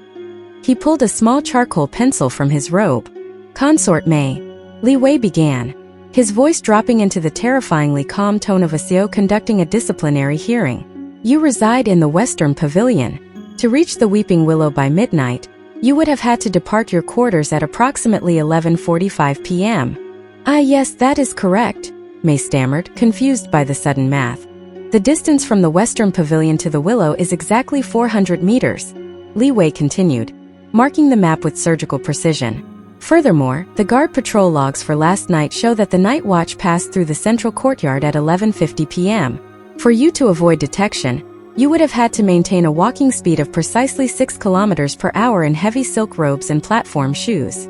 He pulled a small charcoal pencil from his robe. Consort Mei, Li Wei began, his voice dropping into the terrifyingly calm tone of a CEO conducting a disciplinary hearing. You reside in the Western Pavilion. To reach the Weeping Willow by midnight, you would have had to depart your quarters at approximately 11:45 p.m. Ah yes, that is correct, Mei stammered, confused by the sudden math. The distance from the Western Pavilion to the Willow is exactly 400 meters, Li Wei continued, marking the map with surgical precision. Furthermore, the guard patrol logs for last night show that the night watch passed through the central courtyard at 11:50 p.m. For you to avoid detection, you would have had to maintain a walking speed of precisely 6 kilometers per hour in heavy silk robes and platform shoes.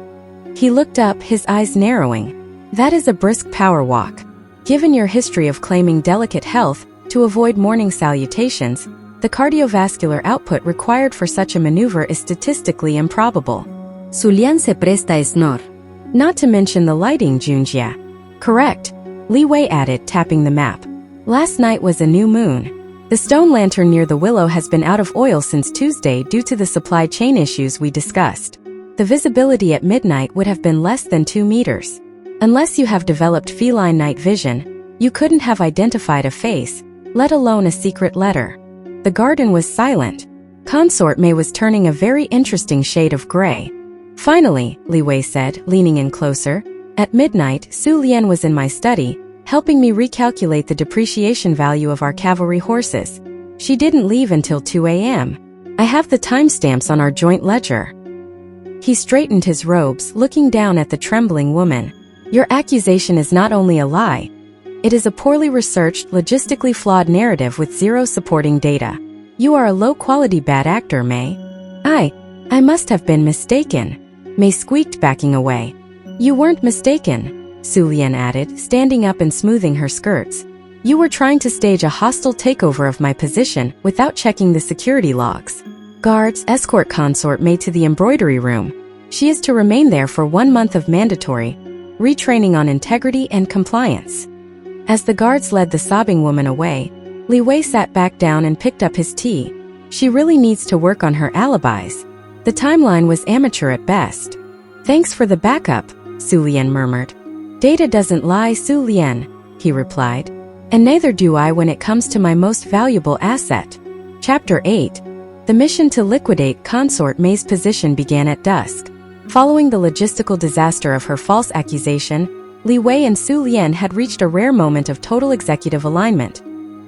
He looked up, his eyes narrowing. That is a brisk power walk. Given your history of claiming delicate health to avoid morning salutations, the cardiovascular output required for such a maneuver is statistically improbable. Su Lian se presta a snor. Not to mention the lighting, Junjie. Correct, Li Wei added, tapping the map. Last night was a new moon. The stone lantern near the willow has been out of oil since Tuesday due to the supply chain issues we discussed. The visibility at midnight would have been less than 2 meters. Unless you have developed feline night vision, you couldn't have identified a face, let alone a secret letter. The garden was silent. Consort Mei was turning a very interesting shade of gray. Finally, Li Wei said, leaning in closer, at midnight, Su Lian was in my study, helping me recalculate the depreciation value of our cavalry horses. She didn't leave until 2 a.m. I have the timestamps on our joint ledger. He straightened his robes, looking down at the trembling woman. Your accusation is not only a lie. It is a poorly researched, logistically flawed narrative with zero supporting data. You are a low-quality bad actor, Mei. I must have been mistaken. Mei squeaked, backing away. You weren't mistaken, Su Lian added, standing up and smoothing her skirts. You were trying to stage a hostile takeover of my position without checking the security logs. Guards, escort Consort Mei to the embroidery room. She is to remain there for 1 month of mandatory retraining on integrity and compliance. As the guards led the sobbing woman away, Li Wei sat back down and picked up his tea. She really needs to work on her alibis. The timeline was amateur at best. Thanks for the backup, Su Lian murmured. Data doesn't lie, Su Lian, he replied. And neither do I when it comes to my most valuable asset. Chapter 8. The mission to liquidate Consort Mei's position began at dusk. Following the logistical disaster of her false accusation, Li Wei and Su Lian had reached a rare moment of total executive alignment.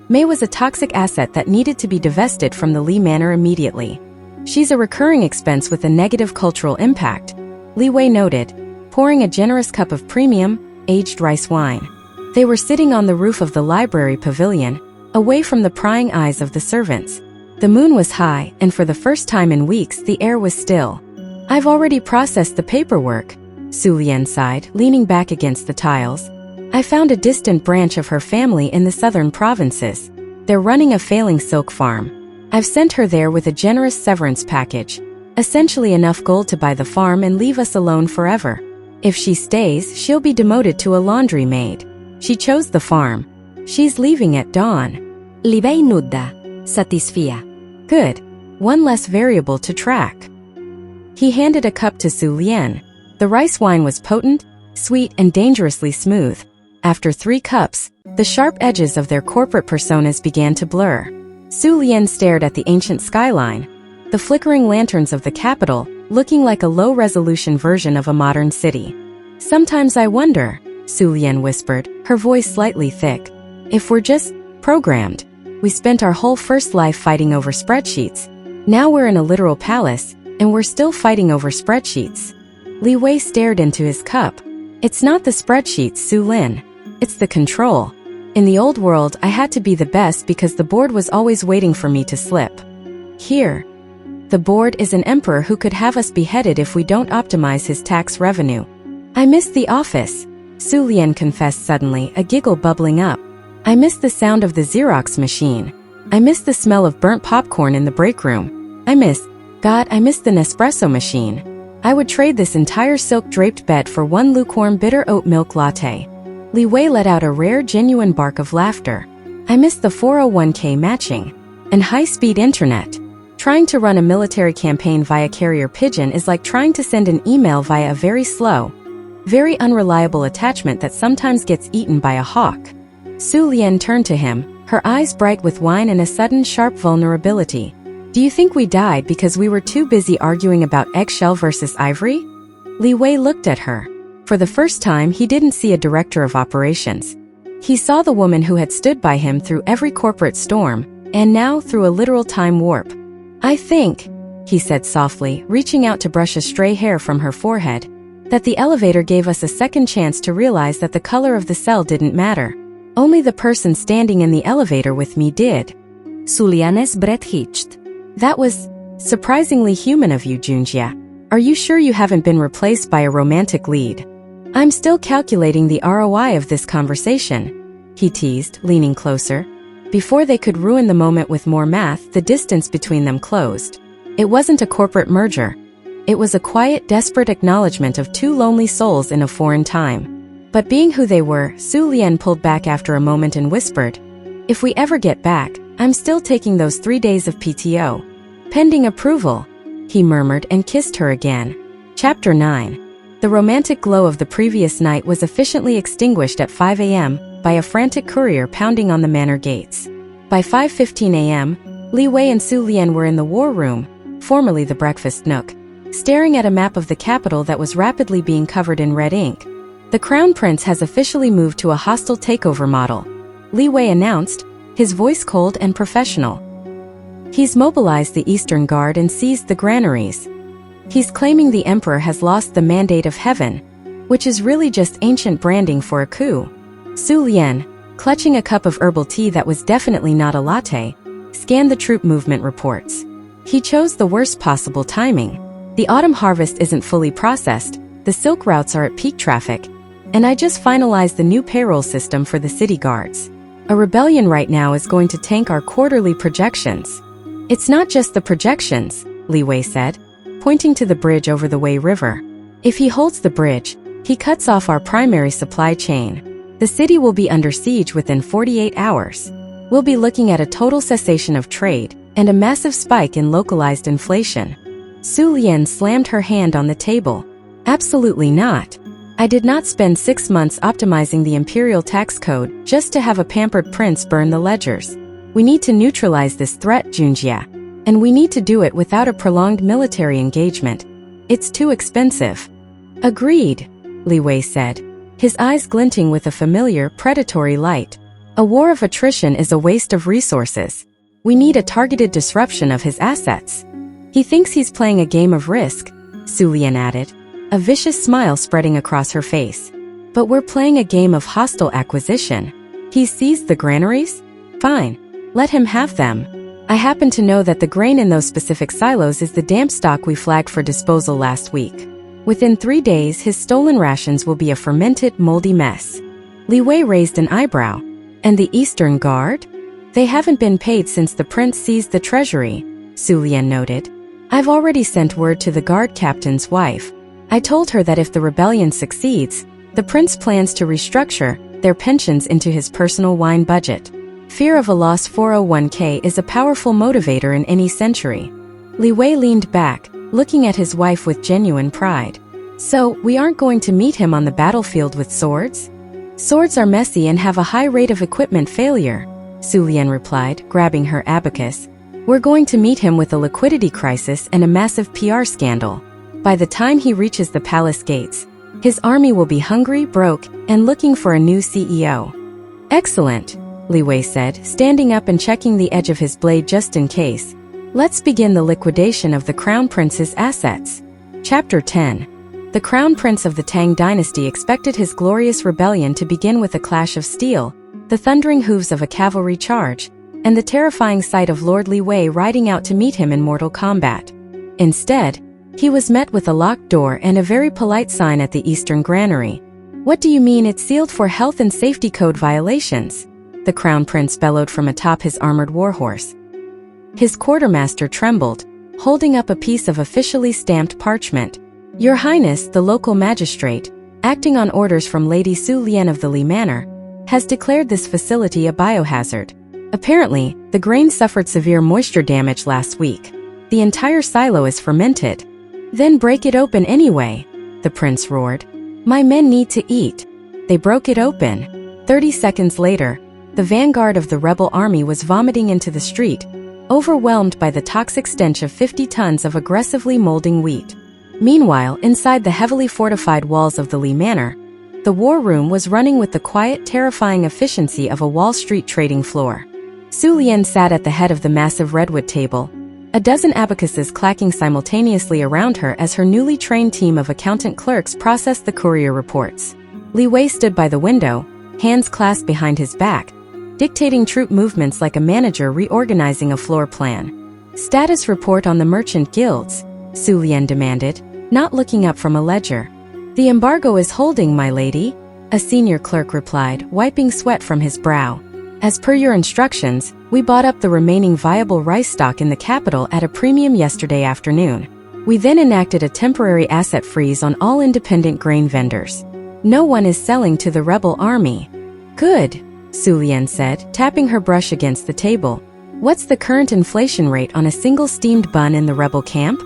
Mei was a toxic asset that needed to be divested from the Li Manor immediately. She's a recurring expense with a negative cultural impact, Li Wei noted, pouring a generous cup of premium, aged rice wine. They were sitting on the roof of the library pavilion, away from the prying eyes of the servants. The moon was high, and for the first time in weeks the air was still. I've already processed the paperwork, Su Lian sighed, leaning back against the tiles. I found a distant branch of her family in the southern provinces. They're running a failing silk farm. I've sent her there with a generous severance package, essentially enough gold to buy the farm and leave us alone forever. If she stays, she'll be demoted to a laundry maid. She chose the farm. She's leaving at dawn. Li Wei nudda. Satisfia. Good. One less variable to track. He handed a cup to Su Lian. The rice wine was potent, sweet, and dangerously smooth. After 3 cups, the sharp edges of their corporate personas began to blur. Su Lian stared at the ancient skyline. The flickering lanterns of the capital, looking like a low-resolution version of a modern city. Sometimes I wonder, Su Lian whispered, her voice slightly thick, if we're just programmed. We spent our whole first life fighting over spreadsheets. Now we're in a literal palace, and we're still fighting over spreadsheets. Li Wei stared into his cup. It's not the spreadsheets, Su Lin. It's the control. In the old world, I had to be the best because the board was always waiting for me to slip. Here, the board is an emperor who could have us beheaded if we don't optimize his tax revenue. I miss the office, Su Lian confessed suddenly, a giggle bubbling up. I miss the sound of the Xerox machine. I miss the smell of burnt popcorn in the break room. I miss the Nespresso machine. I would trade this entire silk-draped bed for one lukewarm bitter oat milk latte. Li Wei let out a rare, genuine bark of laughter. I miss the 401k matching. And high-speed internet. Trying to run a military campaign via carrier pigeon is like trying to send an email via a very slow, very unreliable attachment that sometimes gets eaten by a hawk. Su Lian turned to him, her eyes bright with wine and a sudden sharp vulnerability. Do you think we died because we were too busy arguing about eggshell versus ivory? Li Wei looked at her. For the first time, he didn't see a director of operations. He saw the woman who had stood by him through every corporate storm, and now through a literal time warp. I think, he said softly, reaching out to brush a stray hair from her forehead, that the elevator gave us a second chance to realize that the color of the cell didn't matter. Only the person standing in the elevator with me did. Su Lian's breath hitched. That was surprisingly human of you, Junjie. Are you sure you haven't been replaced by a romantic lead? I'm still calculating the ROI of this conversation, he teased, leaning closer. Before they could ruin the moment with more math, the distance between them closed. It wasn't a corporate merger. It was a quiet, desperate acknowledgement of two lonely souls in a foreign time. But being who they were, Su Lian pulled back after a moment and whispered, if we ever get back, I'm still taking those 3 days of PTO. Pending approval, he murmured and kissed her again. Chapter 9. The romantic glow of the previous night was efficiently extinguished at 5 a.m. by a frantic courier pounding on the manor gates. By 5:15 a.m., Li Wei and Su Lian were in the war room, formerly the breakfast nook, staring at a map of the capital that was rapidly being covered in red ink. The Crown Prince has officially moved to a hostile takeover model, Li Wei announced, his voice cold and professional. He's mobilized the Eastern Guard and seized the granaries. He's claiming the Emperor has lost the mandate of heaven, which is really just ancient branding for a coup. Su Lian, clutching a cup of herbal tea that was definitely not a latte, scanned the troop movement reports. He chose the worst possible timing. The autumn harvest isn't fully processed, the silk routes are at peak traffic, and I just finalized the new payroll system for the city guards. A rebellion right now is going to tank our quarterly projections. It's not just the projections, Li Wei said, pointing to the bridge over the Wei River. If he holds the bridge, he cuts off our primary supply chain. The city will be under siege within 48 hours. We'll be looking at a total cessation of trade and a massive spike in localized inflation. Su Lian slammed her hand on the table. Absolutely not. I did not spend 6 months optimizing the imperial tax code just to have a pampered prince burn the ledgers. We need to neutralize this threat, Junjie. And we need to do it without a prolonged military engagement. It's too expensive. Agreed, Li Wei said, his eyes glinting with a familiar, predatory light. A war of attrition is a waste of resources. We need a targeted disruption of his assets. He thinks he's playing a game of Risk, Su Lian added, a vicious smile spreading across her face. But we're playing a game of hostile acquisition. He seized the granaries? Fine. Let him have them. I happen to know that the grain in those specific silos is the damp stock we flagged for disposal last week. Within 3 days, his stolen rations will be a fermented, moldy mess. Li Wei raised an eyebrow. And the Eastern Guard? They haven't been paid since the prince seized the treasury, Su Lian noted. I've already sent word to the guard captain's wife. I told her that if the rebellion succeeds, the prince plans to restructure their pensions into his personal wine budget. Fear of a lost 401k is a powerful motivator in any century. Li Wei leaned back, looking at his wife with genuine pride. So, we aren't going to meet him on the battlefield with swords? Swords are messy and have a high rate of equipment failure, Su Lian replied, grabbing her abacus. We're going to meet him with a liquidity crisis and a massive PR scandal. By the time he reaches the palace gates, his army will be hungry, broke, and looking for a new CEO. Excellent, Li Wei said, standing up and checking the edge of his blade just in case. Let's begin the liquidation of the Crown Prince's assets. Chapter 10. The Crown Prince of the Tang Dynasty expected his glorious rebellion to begin with a clash of steel, the thundering hooves of a cavalry charge, and the terrifying sight of Lord Li Wei riding out to meet him in mortal combat. Instead, he was met with a locked door and a very polite sign at the eastern granary. What do you mean it's sealed for health and safety code violations? The Crown Prince bellowed from atop his armored warhorse. His quartermaster trembled, holding up a piece of officially stamped parchment. Your Highness, the local magistrate, acting on orders from Lady Su Lian of the Li Manor, has declared this facility a biohazard. Apparently, the grain suffered severe moisture damage last week. The entire silo is fermented. Then break it open anyway, the prince roared. My men need to eat. They broke it open. 30 seconds later, the vanguard of the rebel army was vomiting into the street, overwhelmed by the toxic stench of 50 tons of aggressively molding wheat. Meanwhile, inside the heavily fortified walls of the Li Manor, the war room was running with the quiet, terrifying efficiency of a Wall Street trading floor. Su Lian sat at the head of the massive redwood table, a dozen abacuses clacking simultaneously around her as her newly trained team of accountant clerks processed the courier reports. Li Wei stood by the window, hands clasped behind his back, dictating troop movements like a manager reorganizing a floor plan. Status report on the merchant guilds, Su Lian demanded, not looking up from a ledger. The embargo is holding, my lady, a senior clerk replied, wiping sweat from his brow. As per your instructions, we bought up the remaining viable rice stock in the capital at a premium yesterday afternoon. We then enacted a temporary asset freeze on all independent grain vendors. No one is selling to the rebel army. Good, Su Lian said, tapping her brush against the table. What's the current inflation rate on a single steamed bun in the rebel camp?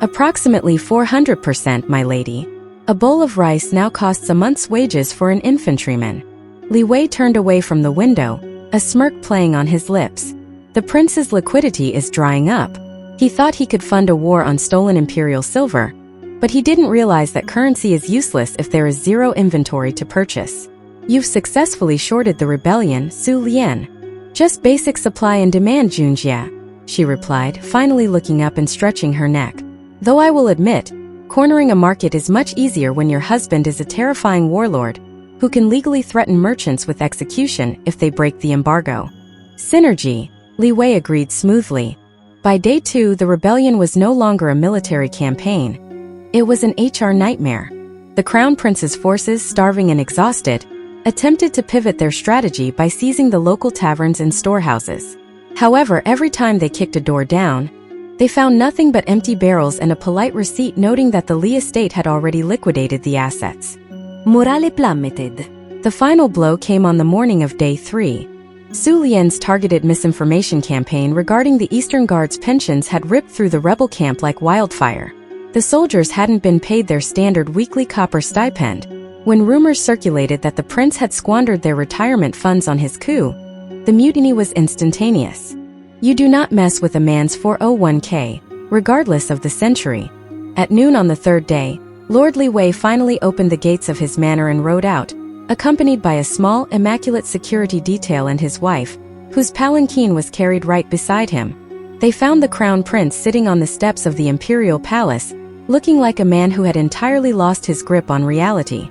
Approximately 400%, my lady. A bowl of rice now costs a month's wages for an infantryman. Li Wei turned away from the window, a smirk playing on his lips. The prince's liquidity is drying up. He thought he could fund a war on stolen imperial silver, but he didn't realize that currency is useless if there is zero inventory to purchase. You've successfully shorted the rebellion, Su Lian. Just basic supply and demand, Junjia, she replied, finally looking up and stretching her neck. Though I will admit, cornering a market is much easier when your husband is a terrifying warlord who can legally threaten merchants with execution if they break the embargo. Synergy, Li Wei agreed smoothly. By day 2, the rebellion was no longer a military campaign. It was an HR nightmare. The Crown Prince's forces, starving and exhausted, attempted to pivot their strategy by seizing the local taverns and storehouses. However, every time they kicked a door down, they found nothing but empty barrels and a polite receipt noting that the Li estate had already liquidated the assets. Morale plummeted. The final blow came on the morning of day 3. Su Lian's targeted misinformation campaign regarding the Eastern Guard's pensions had ripped through the rebel camp like wildfire. The soldiers hadn't been paid their standard weekly copper stipend. When rumors circulated that the prince had squandered their retirement funds on his coup, the mutiny was instantaneous. You do not mess with a man's 401k, regardless of the century. At noon on the 3rd day, Lord Li Wei finally opened the gates of his manor and rode out, accompanied by a small, immaculate security detail and his wife, whose palanquin was carried right beside him. They found the Crown Prince sitting on the steps of the imperial palace, looking like a man who had entirely lost his grip on reality.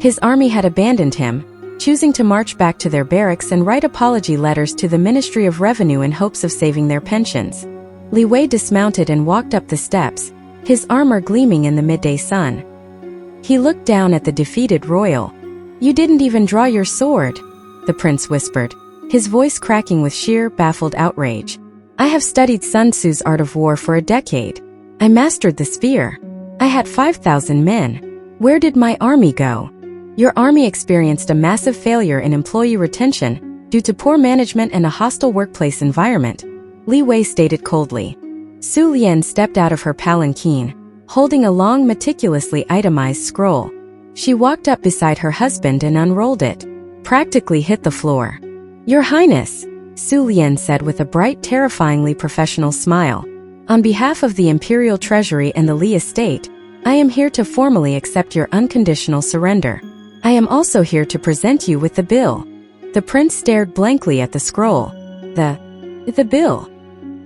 His army had abandoned him, choosing to march back to their barracks and write apology letters to the Ministry of Revenue in hopes of saving their pensions. Li Wei dismounted and walked up the steps, his armor gleaming in the midday sun. He looked down at the defeated royal. You didn't even draw your sword, the prince whispered, his voice cracking with sheer, baffled outrage. I have studied Sun Tzu's art of war for a decade. I mastered the spear. I had 5,000 men. Where did my army go? Your army experienced a massive failure in employee retention due to poor management and a hostile workplace environment, Li Wei stated coldly. Su Lian stepped out of her palanquin, holding a long, meticulously itemized scroll. She walked up beside her husband and unrolled it. Practically hit the floor. Your Highness, Su Lian said with a bright, terrifyingly professional smile. On behalf of the Imperial Treasury and the Li estate, I am here to formally accept your unconditional surrender. I am also here to present you with the bill. The prince stared blankly at the scroll. The bill?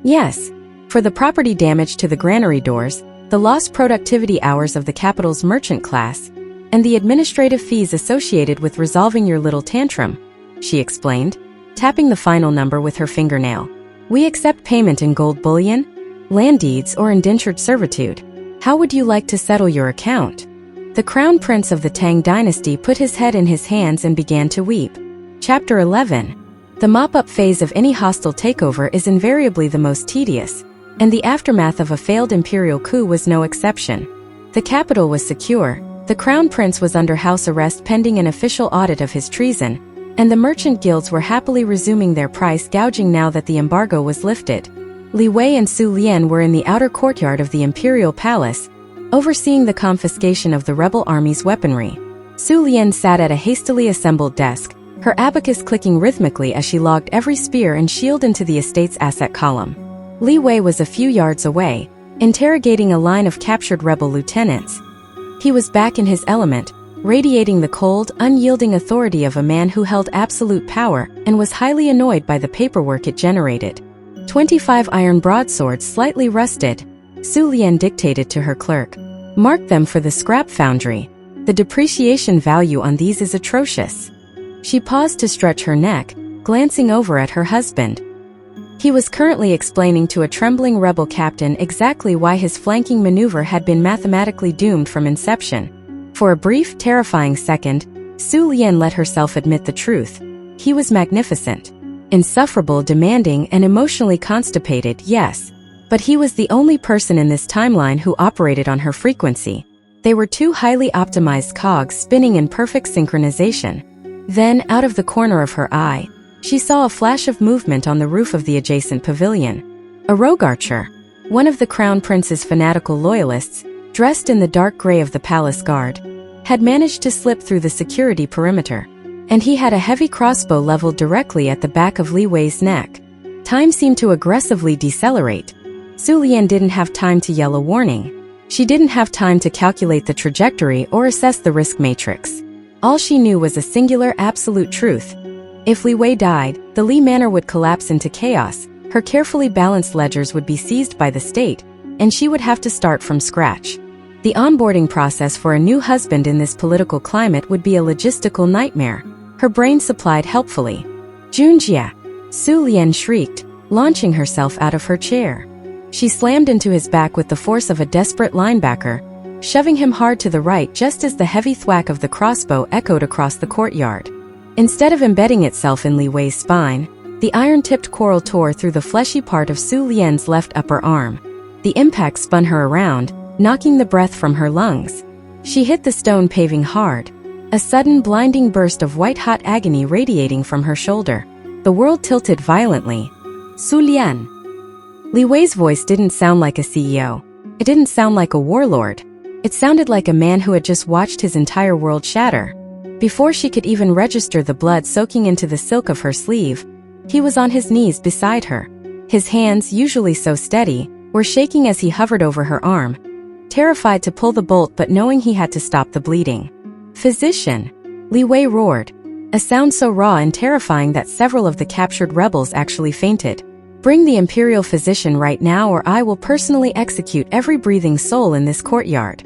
Yes. For the property damage to the granary doors, the lost productivity hours of the capital's merchant class, and the administrative fees associated with resolving your little tantrum, she explained, tapping the final number with her fingernail. We accept payment in gold bullion, land deeds, or indentured servitude. How would you like to settle your account? The crown prince of the Tang dynasty put his head in his hands and began to weep. Chapter 11. The mop-up phase of any hostile takeover is invariably the most tedious, and the aftermath of a failed imperial coup was no exception. The capital was secure, the crown prince was under house arrest pending an official audit of his treason, and the merchant guilds were happily resuming their price gouging now that the embargo was lifted. Li Wei and Su Lian were in the outer courtyard of the imperial palace, overseeing the confiscation of the rebel army's weaponry. Su Lian sat at a hastily assembled desk, her abacus clicking rhythmically as she logged every spear and shield into the estate's asset column. Li Wei was a few yards away, interrogating a line of captured rebel lieutenants. He was back in his element, radiating the cold, unyielding authority of a man who held absolute power and was highly annoyed by the paperwork it generated. 25 iron broadswords slightly rusted, Su Lian dictated to her clerk. Mark them for the scrap foundry. The depreciation value on these is atrocious. She paused to stretch her neck, glancing over at her husband. He was currently explaining to a trembling rebel captain exactly why his flanking maneuver had been mathematically doomed from inception. For a brief, terrifying second, Su Lian let herself admit the truth. He was magnificent. Insufferable, demanding, and emotionally constipated, yes. But he was the only person in this timeline who operated on her frequency. They were two highly optimized cogs spinning in perfect synchronization. Then, out of the corner of her eye, she saw a flash of movement on the roof of the adjacent pavilion. A rogue archer, one of the crown prince's fanatical loyalists, dressed in the dark gray of the palace guard, had managed to slip through the security perimeter, and he had a heavy crossbow leveled directly at the back of Li Wei's neck. Time seemed to aggressively decelerate. Su Lian didn't have time to yell a warning. She didn't have time to calculate the trajectory or assess the risk matrix. All she knew was a singular absolute truth. If Li Wei died, the Li Manor would collapse into chaos, her carefully balanced ledgers would be seized by the state, and she would have to start from scratch. The onboarding process for a new husband in this political climate would be a logistical nightmare. Her brain supplied helpfully. Junjia! Su Lian shrieked, launching herself out of her chair. She slammed into his back with the force of a desperate linebacker, shoving him hard to the right just as the heavy thwack of the crossbow echoed across the courtyard. Instead of embedding itself in Li Wei's spine, the iron-tipped quarrel tore through the fleshy part of Su Lian's left upper arm. The impact spun her around, knocking the breath from her lungs. She hit the stone paving hard, a sudden blinding burst of white-hot agony radiating from her shoulder. The world tilted violently. Su Lian. Li Wei's voice didn't sound like a CEO. It didn't sound like a warlord. It sounded like a man who had just watched his entire world shatter. Before she could even register the blood soaking into the silk of her sleeve, he was on his knees beside her. His hands, usually so steady, were shaking as he hovered over her arm, terrified to pull the bolt but knowing he had to stop the bleeding. Physician! Li Wei roared, a sound so raw and terrifying that several of the captured rebels actually fainted. Bring the imperial physician right now or I will personally execute every breathing soul in this courtyard.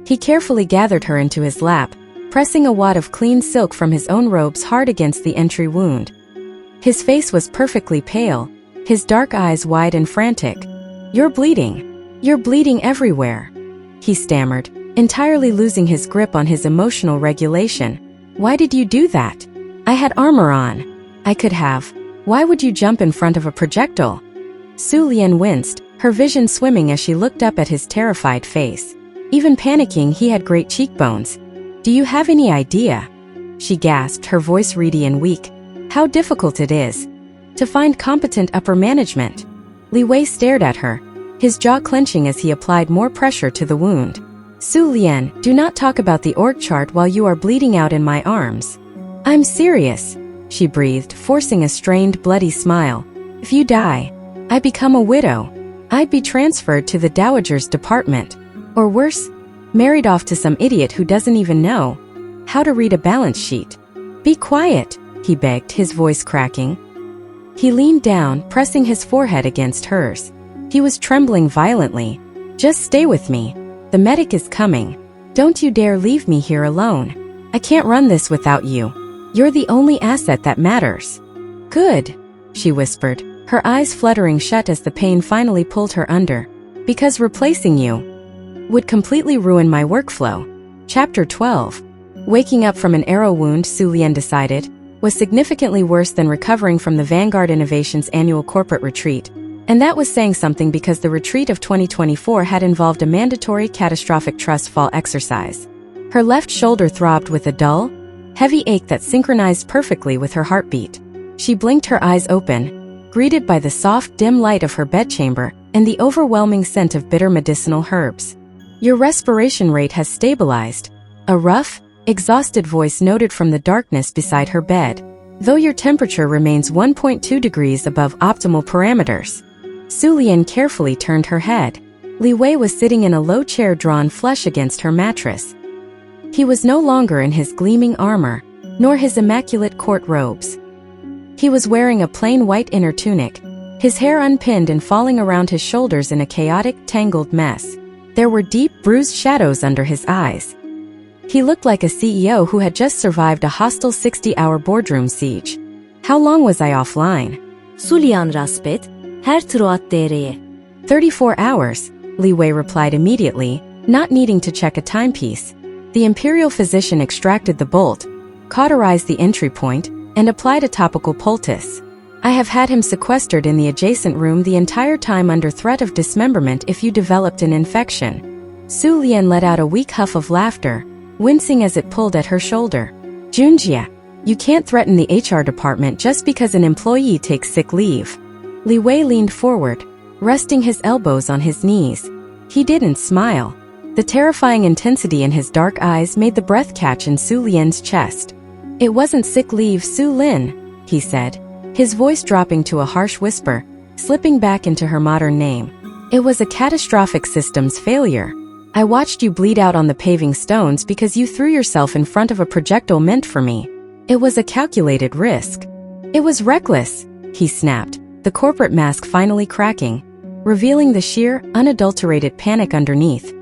He carefully gathered her into his lap, pressing a wad of clean silk from his own robes hard against the entry wound. His face was perfectly pale, his dark eyes wide and frantic. You're bleeding. You're bleeding everywhere. He stammered, entirely losing his grip on his emotional regulation. Why did you do that? I had armor on. I could have. Why would you jump in front of a projectile? Su Lian winced, her vision swimming as she looked up at his terrified face. Even panicking, he had great cheekbones. Do you have any idea? She gasped, her voice reedy and weak. How difficult it is to find competent upper management. Li Wei stared at her, his jaw clenching as he applied more pressure to the wound. Su Lian, do not talk about the org chart while you are bleeding out in my arms. I'm serious, she breathed, forcing a strained, bloody smile. If you die, I become a widow. I'd be transferred to the dowager's department. Or worse, Married off to some idiot who doesn't even know how to read a balance sheet. Be quiet, he begged, his voice cracking. He leaned down, pressing his forehead against hers. He was trembling violently. Just stay with me. The medic is coming. Don't you dare leave me here alone. I can't run this without you. You're the only asset that matters. Good, she whispered, her eyes fluttering shut as the pain finally pulled her under. Because replacing you would completely ruin my workflow. Chapter 12. Waking up from an arrow wound, Su Lian decided, was significantly worse than recovering from the Vanguard Innovations annual corporate retreat. And that was saying something because the retreat of 2024 had involved a mandatory catastrophic trust fall exercise. Her left shoulder throbbed with a dull, heavy ache that synchronized perfectly with her heartbeat. She blinked her eyes open, greeted by the soft, dim light of her bedchamber and the overwhelming scent of bitter medicinal herbs. Your respiration rate has stabilized, a rough, exhausted voice noted from the darkness beside her bed, though your temperature remains 1.2 degrees above optimal parameters. Su Lian carefully turned her head. Li Wei was sitting in a low chair drawn flush against her mattress. He was no longer in his gleaming armor, nor his immaculate court robes. He was wearing a plain white inner tunic, his hair unpinned and falling around his shoulders in a chaotic, tangled mess. There were deep, bruised shadows under his eyes. He looked like a CEO who had just survived a hostile 60-hour boardroom siege. How long was I offline? Su Lian raspet, her troat dereye. 34 hours, Li Wei replied immediately, not needing to check a timepiece. The imperial physician extracted the bolt, cauterized the entry point, and applied a topical poultice. I have had him sequestered in the adjacent room the entire time under threat of dismemberment if you developed an infection. Su Lian let out a weak huff of laughter, wincing as it pulled at her shoulder. Junjie, you can't threaten the HR department just because an employee takes sick leave. Li Wei leaned forward, resting his elbows on his knees. He didn't smile. The terrifying intensity in his dark eyes made the breath catch in Su Lian's chest. It wasn't sick leave, Su Lin, he said, his voice dropping to a harsh whisper, slipping back into her modern name. It was a catastrophic systems failure. I watched you bleed out on the paving stones because you threw yourself in front of a projectile meant for me. It was a calculated risk. It was reckless, he snapped, the corporate mask finally cracking, revealing the sheer, unadulterated panic underneath.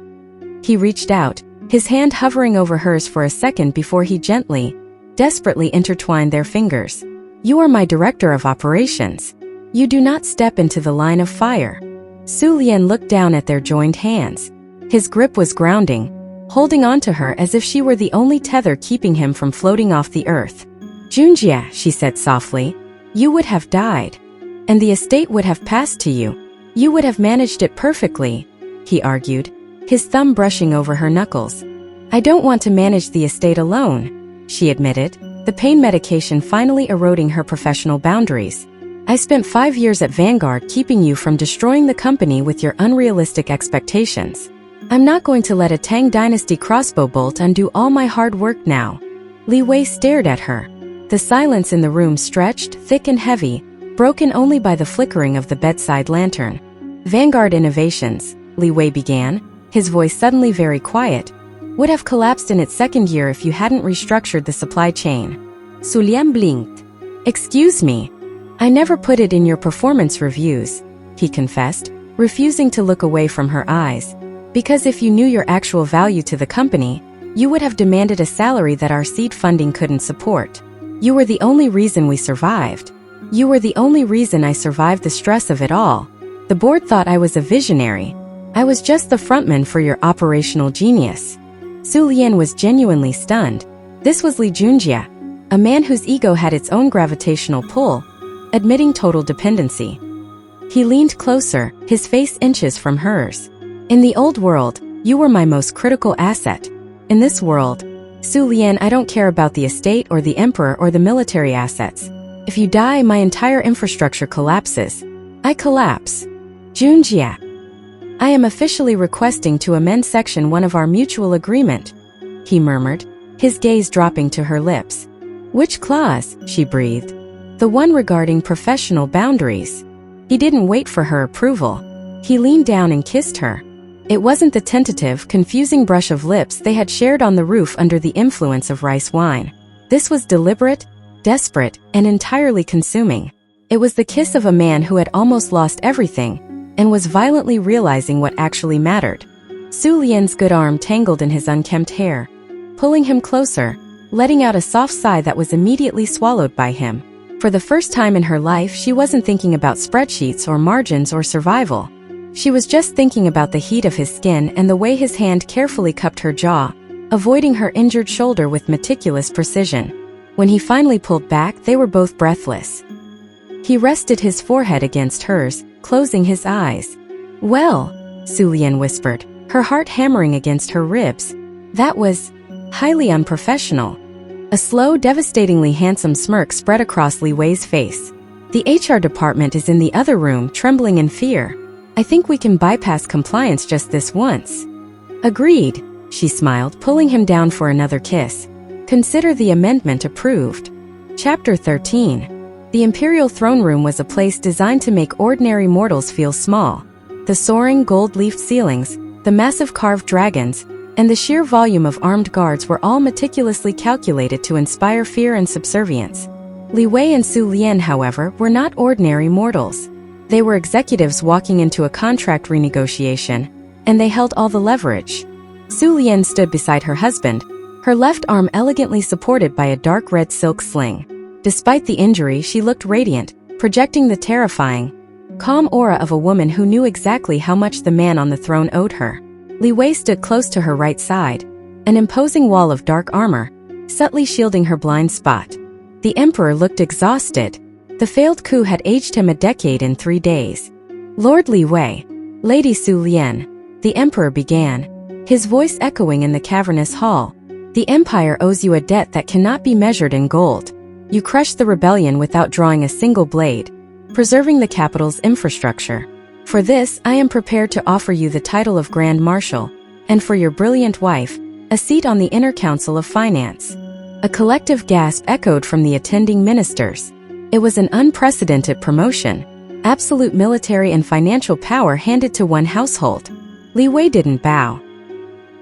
He reached out, his hand hovering over hers for a second before he gently, desperately intertwined their fingers. You are my director of operations. You do not step into the line of fire. Su Lian looked down at their joined hands. His grip was grounding, holding on to her as if she were the only tether keeping him from floating off the earth. Junjie, she said softly, you would have died. And the estate would have passed to you. You would have managed it perfectly, he argued, his thumb brushing over her knuckles. I don't want to manage the estate alone, she admitted, the pain medication finally eroding her professional boundaries. I spent 5 years at Vanguard keeping you from destroying the company with your unrealistic expectations. I'm not going to let a Tang Dynasty crossbow bolt undo all my hard work now. Li Wei stared at her. The silence in the room stretched, thick and heavy, broken only by the flickering of the bedside lantern. Vanguard Innovations, Li Wei began, his voice suddenly very quiet, would have collapsed in its second year if you hadn't restructured the supply chain. Su Lian blinked. Excuse me. I never put it in your performance reviews, he confessed, refusing to look away from her eyes. Because if you knew your actual value to the company, you would have demanded a salary that our seed funding couldn't support. You were the only reason we survived. You were the only reason I survived the stress of it all. The board thought I was a visionary. I was just the frontman for your operational genius. Su Lian was genuinely stunned. This was Li Junjie, a man whose ego had its own gravitational pull, admitting total dependency. He leaned closer, his face inches from hers. In the old world, you were my most critical asset. In this world, Su Lian, I don't care about the estate or the emperor or the military assets. If you die, my entire infrastructure collapses. I collapse. Junjie. I am officially requesting to amend Section 1 of our mutual agreement, he murmured, his gaze dropping to her lips. Which clause? She breathed. The one regarding professional boundaries. He didn't wait for her approval. He leaned down and kissed her. It wasn't the tentative, confusing brush of lips they had shared on the roof under the influence of rice wine. This was deliberate, desperate, and entirely consuming. It was the kiss of a man who had almost lost everything and was violently realizing what actually mattered. Su Lian's good arm tangled in his unkempt hair, pulling him closer, letting out a soft sigh that was immediately swallowed by him. For the first time in her life, she wasn't thinking about spreadsheets or margins or survival. She was just thinking about the heat of his skin and the way his hand carefully cupped her jaw, avoiding her injured shoulder with meticulous precision. When he finally pulled back, they were both breathless. He rested his forehead against hers, closing his eyes. "Well," Su Lian whispered, her heart hammering against her ribs. "That was highly unprofessional." A slow, devastatingly handsome smirk spread across Li Wei's face. "The HR department is in the other room, trembling in fear. I think we can bypass compliance just this once." "Agreed," she smiled, pulling him down for another kiss. "Consider the amendment approved." Chapter 13. The Imperial Throne Room was a place designed to make ordinary mortals feel small. The soaring, gold-leafed ceilings, the massive carved dragons, and the sheer volume of armed guards were all meticulously calculated to inspire fear and subservience. Li Wei and Su Lian, however, were not ordinary mortals. They were executives walking into a contract renegotiation, and they held all the leverage. Su Lian stood beside her husband, her left arm elegantly supported by a dark red silk sling. Despite the injury, she looked radiant, projecting the terrifying, calm aura of a woman who knew exactly how much the man on the throne owed her. Li Wei stood close to her right side, an imposing wall of dark armor, subtly shielding her blind spot. The emperor looked exhausted. The failed coup had aged him a decade in 3 days. "Lord Li Wei, Lady Su Lian," the emperor began, his voice echoing in the cavernous hall. "The empire owes you a debt that cannot be measured in gold. You crushed the rebellion without drawing a single blade, preserving the capital's infrastructure. For this, I am prepared to offer you the title of Grand Marshal, and for your brilliant wife, a seat on the Inner Council of Finance." A collective gasp echoed from the attending ministers. It was an unprecedented promotion, absolute military and financial power handed to one household. Li Wei didn't bow.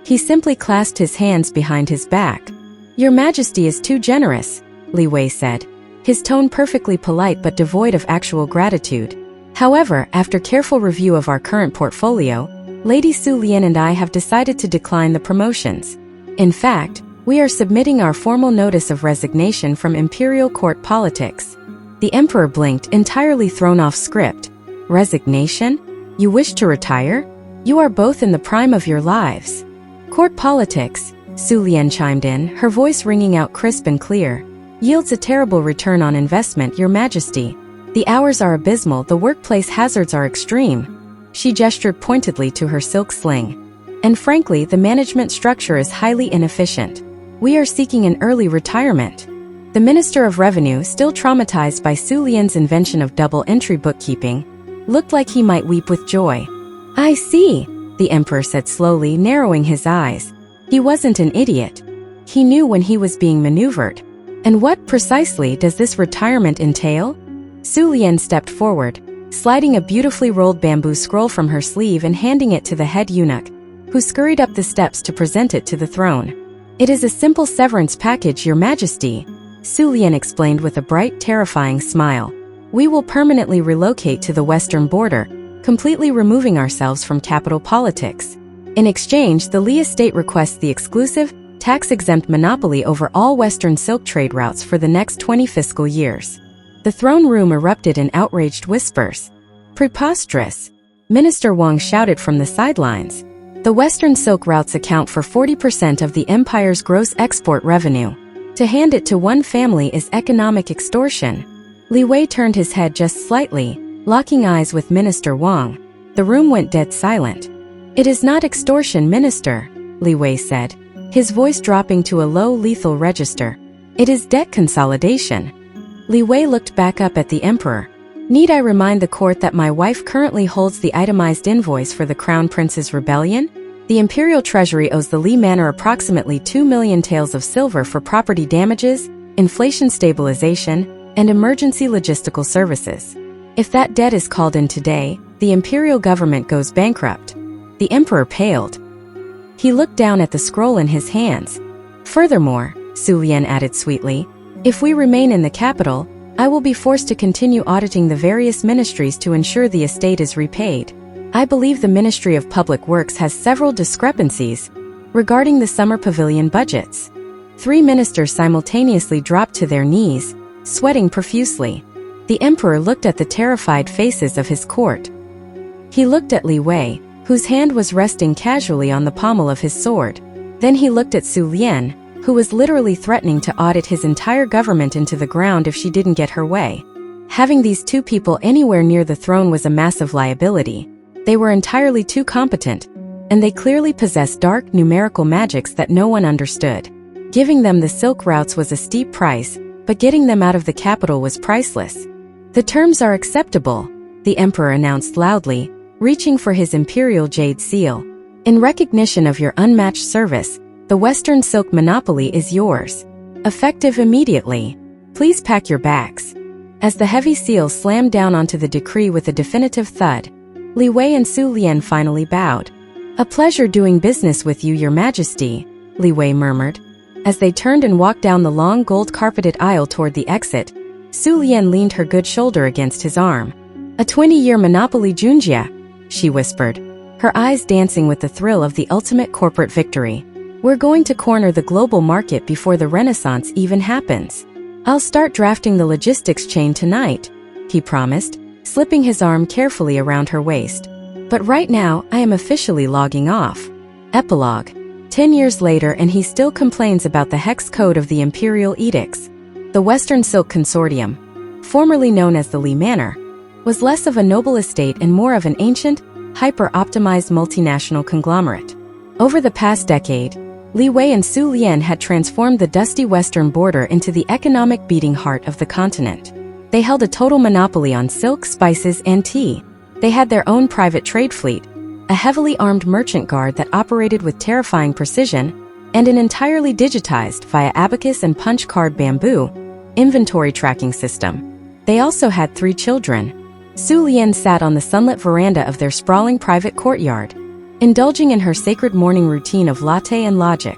He simply clasped his hands behind his back. "Your Majesty is too generous," Li Wei said, his tone perfectly polite but devoid of actual gratitude. "However, after careful review of our current portfolio, Lady Su Lian and I have decided to decline the promotions. In fact, we are submitting our formal notice of resignation from imperial court politics." The emperor blinked, entirely thrown off script. "Resignation? You wish to retire? You are both in the prime of your lives." "Court politics," Su Lian chimed in, her voice ringing out crisp and clear, "yields a terrible return on investment, Your Majesty. The hours are abysmal, the workplace hazards are extreme." She gestured pointedly to her silk sling. "And frankly, the management structure is highly inefficient. We are seeking an early retirement." The Minister of Revenue, still traumatized by Su Lian's invention of double-entry bookkeeping, looked like he might weep with joy. "I see," the emperor said slowly, narrowing his eyes. He wasn't an idiot. He knew when he was being maneuvered. "And what, precisely, does this retirement entail?" Su Lian stepped forward, sliding a beautifully rolled bamboo scroll from her sleeve and handing it to the head eunuch, who scurried up the steps to present it to the throne. "It is a simple severance package, Your Majesty," Su Lian explained with a bright, terrifying smile. "We will permanently relocate to the western border, completely removing ourselves from capital politics. In exchange, the Li estate requests the exclusive, tax-exempt monopoly over all western silk trade routes for the next 20 fiscal years." The throne room erupted in outraged whispers. "Preposterous!" Minister Wang shouted from the sidelines. "The western silk routes account for 40% of the empire's gross export revenue. To hand it to one family is economic extortion." Li Wei turned his head just slightly, locking eyes with Minister Wang. The room went dead silent. "It is not extortion, Minister," Li Wei said, his voice dropping to a low, lethal register. "It is debt consolidation." Li Wei looked back up at the emperor. "Need I remind the court that my wife currently holds the itemized invoice for the Crown Prince's rebellion? The Imperial Treasury owes the Li Manor approximately 2 million taels of silver for property damages, inflation stabilization, and emergency logistical services. If that debt is called in today, the Imperial government goes bankrupt." The emperor paled. He looked down at the scroll in his hands. Furthermore, Su Lian added sweetly, if we remain in the capital, I will be forced to continue auditing the various ministries to ensure the estate is repaid. I believe the Ministry of Public Works has several discrepancies regarding the summer pavilion budgets. 3 ministers simultaneously dropped to their knees, sweating profusely. The emperor looked at the terrified faces of his court. He looked at Li Wei, whose hand was resting casually on the pommel of his sword. Then he looked at Su Lian, who was literally threatening to audit his entire government into the ground if she didn't get her way. Having these 2 people anywhere near the throne was a massive liability. They were entirely too competent, and they clearly possessed dark numerical magics that no one understood. Giving them the silk routes was a steep price, but getting them out of the capital was priceless. The terms are acceptable, the emperor announced loudly, reaching for his imperial jade seal. In recognition of your unmatched service, the Western Silk Monopoly is yours. Effective immediately. Please pack your bags. As the heavy seal slammed down onto the decree with a definitive thud, Li Wei and Su Lian finally bowed. A pleasure doing business with you, Your Majesty, Li Wei murmured. As they turned and walked down the long gold-carpeted aisle toward the exit, Su Lian leaned her good shoulder against his arm. A 20-year monopoly, Junjia, she whispered, her eyes dancing with the thrill of the ultimate corporate victory. We're going to corner the global market before the Renaissance even happens. I'll start drafting the logistics chain tonight, he promised, slipping his arm carefully around her waist. But right now, I am officially logging off. Epilogue. 10 years later and he still complains about the hex code of the imperial edicts. The Western Silk Consortium, formerly known as the Li Manor, was less of a noble estate and more of an ancient, hyper-optimized multinational conglomerate. Over the past decade, Li Wei and Su Lian had transformed the dusty western border into the economic beating heart of the continent. They held a total monopoly on silk, spices, and tea. They had their own private trade fleet, a heavily armed merchant guard that operated with terrifying precision, and an entirely digitized, via abacus and punch card bamboo, inventory tracking system. They also had 3 children. Su Lian sat on the sunlit veranda of their sprawling private courtyard, indulging in her sacred morning routine of latte and logic.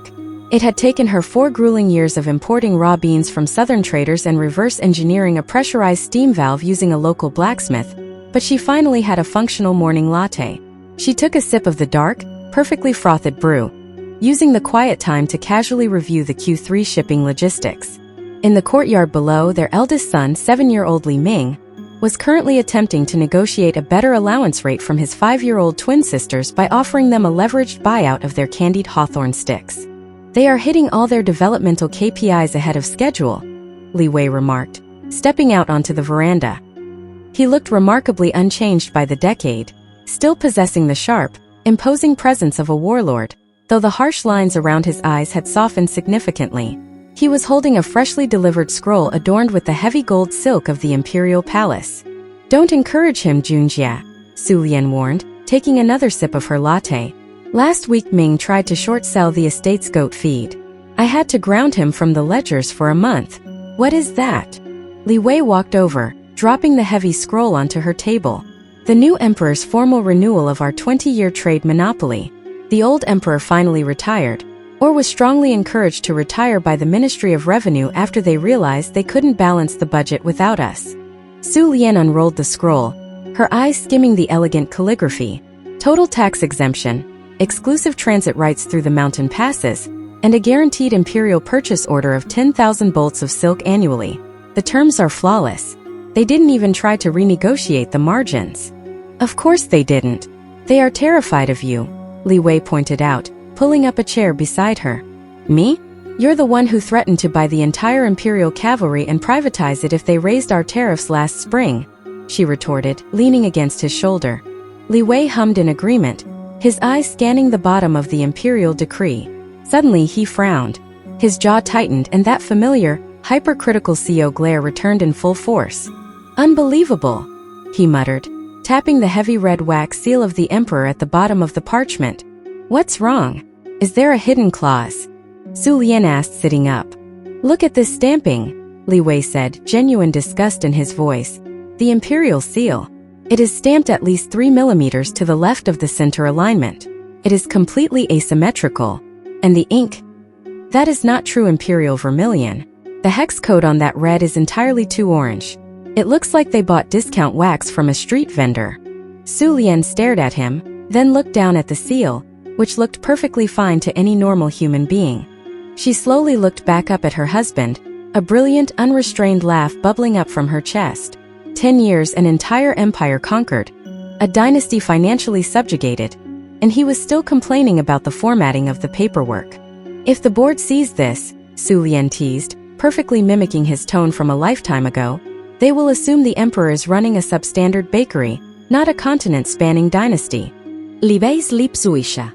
It had taken her 4 grueling years of importing raw beans from southern traders and reverse engineering a pressurized steam valve using a local blacksmith, but she finally had a functional morning latte. She took a sip of the dark, perfectly frothed brew, using the quiet time to casually review the Q3 shipping logistics. In the courtyard below, their eldest son, 7-year-old Li Ming, was currently attempting to negotiate a better allowance rate from his 5-year-old twin sisters by offering them a leveraged buyout of their candied hawthorn sticks. They are hitting all their developmental KPIs ahead of schedule, Li Wei remarked, stepping out onto the veranda. He looked remarkably unchanged by the decade, still possessing the sharp, imposing presence of a warlord, though the harsh lines around his eyes had softened significantly. He was holding a freshly delivered scroll adorned with the heavy gold silk of the imperial palace. Don't encourage him, Junjia, Su Lian warned, taking another sip of her latte. Last week Ming tried to short-sell the estate's goat feed. I had to ground him from the ledgers for a month. What is that? Li Wei walked over, dropping the heavy scroll onto her table. The new emperor's formal renewal of our 20-year trade monopoly. The old emperor finally retired, or was strongly encouraged to retire by the Ministry of Revenue after they realized they couldn't balance the budget without us. Su Lian unrolled the scroll, her eyes skimming the elegant calligraphy. Total tax exemption, exclusive transit rights through the mountain passes, and a guaranteed imperial purchase order of 10,000 bolts of silk annually. The terms are flawless. They didn't even try to renegotiate the margins. Of course they didn't. They are terrified of you, Li Wei pointed out, pulling up a chair beside her. Me? You're the one who threatened to buy the entire imperial cavalry and privatize it if they raised our tariffs last spring, she retorted, leaning against his shoulder. Li Wei hummed in agreement, his eyes scanning the bottom of the imperial decree. Suddenly he frowned. His jaw tightened and that familiar, hypercritical CO glare returned in full force. Unbelievable, he muttered, tapping the heavy red wax seal of the emperor at the bottom of the parchment. What's wrong? Is there a hidden clause? Su Lian asked, sitting up. Look at this stamping, Li Wei said, genuine disgust in his voice. The imperial seal. It is stamped at least 3 millimeters to the left of the center alignment. It is completely asymmetrical. And the ink? That is not true Imperial Vermilion. The hex code on that red is entirely too orange. It looks like they bought discount wax from a street vendor. Su Lian stared at him, then looked down at the seal, which looked perfectly fine to any normal human being. She slowly looked back up at her husband, a brilliant, unrestrained laugh bubbling up from her chest. 10 years, an entire empire conquered, a dynasty financially subjugated, and he was still complaining about the formatting of the paperwork. If the board sees this, Su Lian teased, perfectly mimicking his tone from a lifetime ago, they will assume the emperor is running a substandard bakery, not a continent-spanning dynasty. Libeis lipsuisha.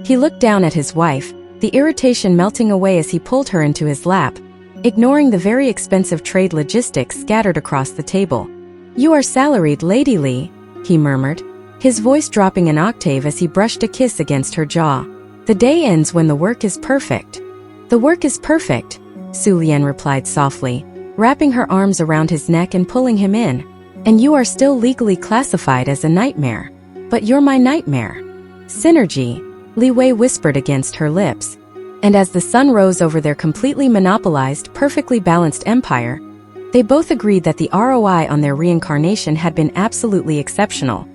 He looked down at his wife, the irritation melting away as he pulled her into his lap, ignoring the very expensive trade logistics scattered across the table. "You are salaried, Lady Li," he murmured, his voice dropping an octave as he brushed a kiss against her jaw. "The day ends when the work is perfect." "The work is perfect," Su Lian replied softly, wrapping her arms around his neck and pulling him in. "And you are still legally classified as a nightmare. But you're my nightmare." "Synergy," Li Wei whispered against her lips. And as the sun rose over their completely monopolized, perfectly balanced empire, they both agreed that the ROI on their reincarnation had been absolutely exceptional.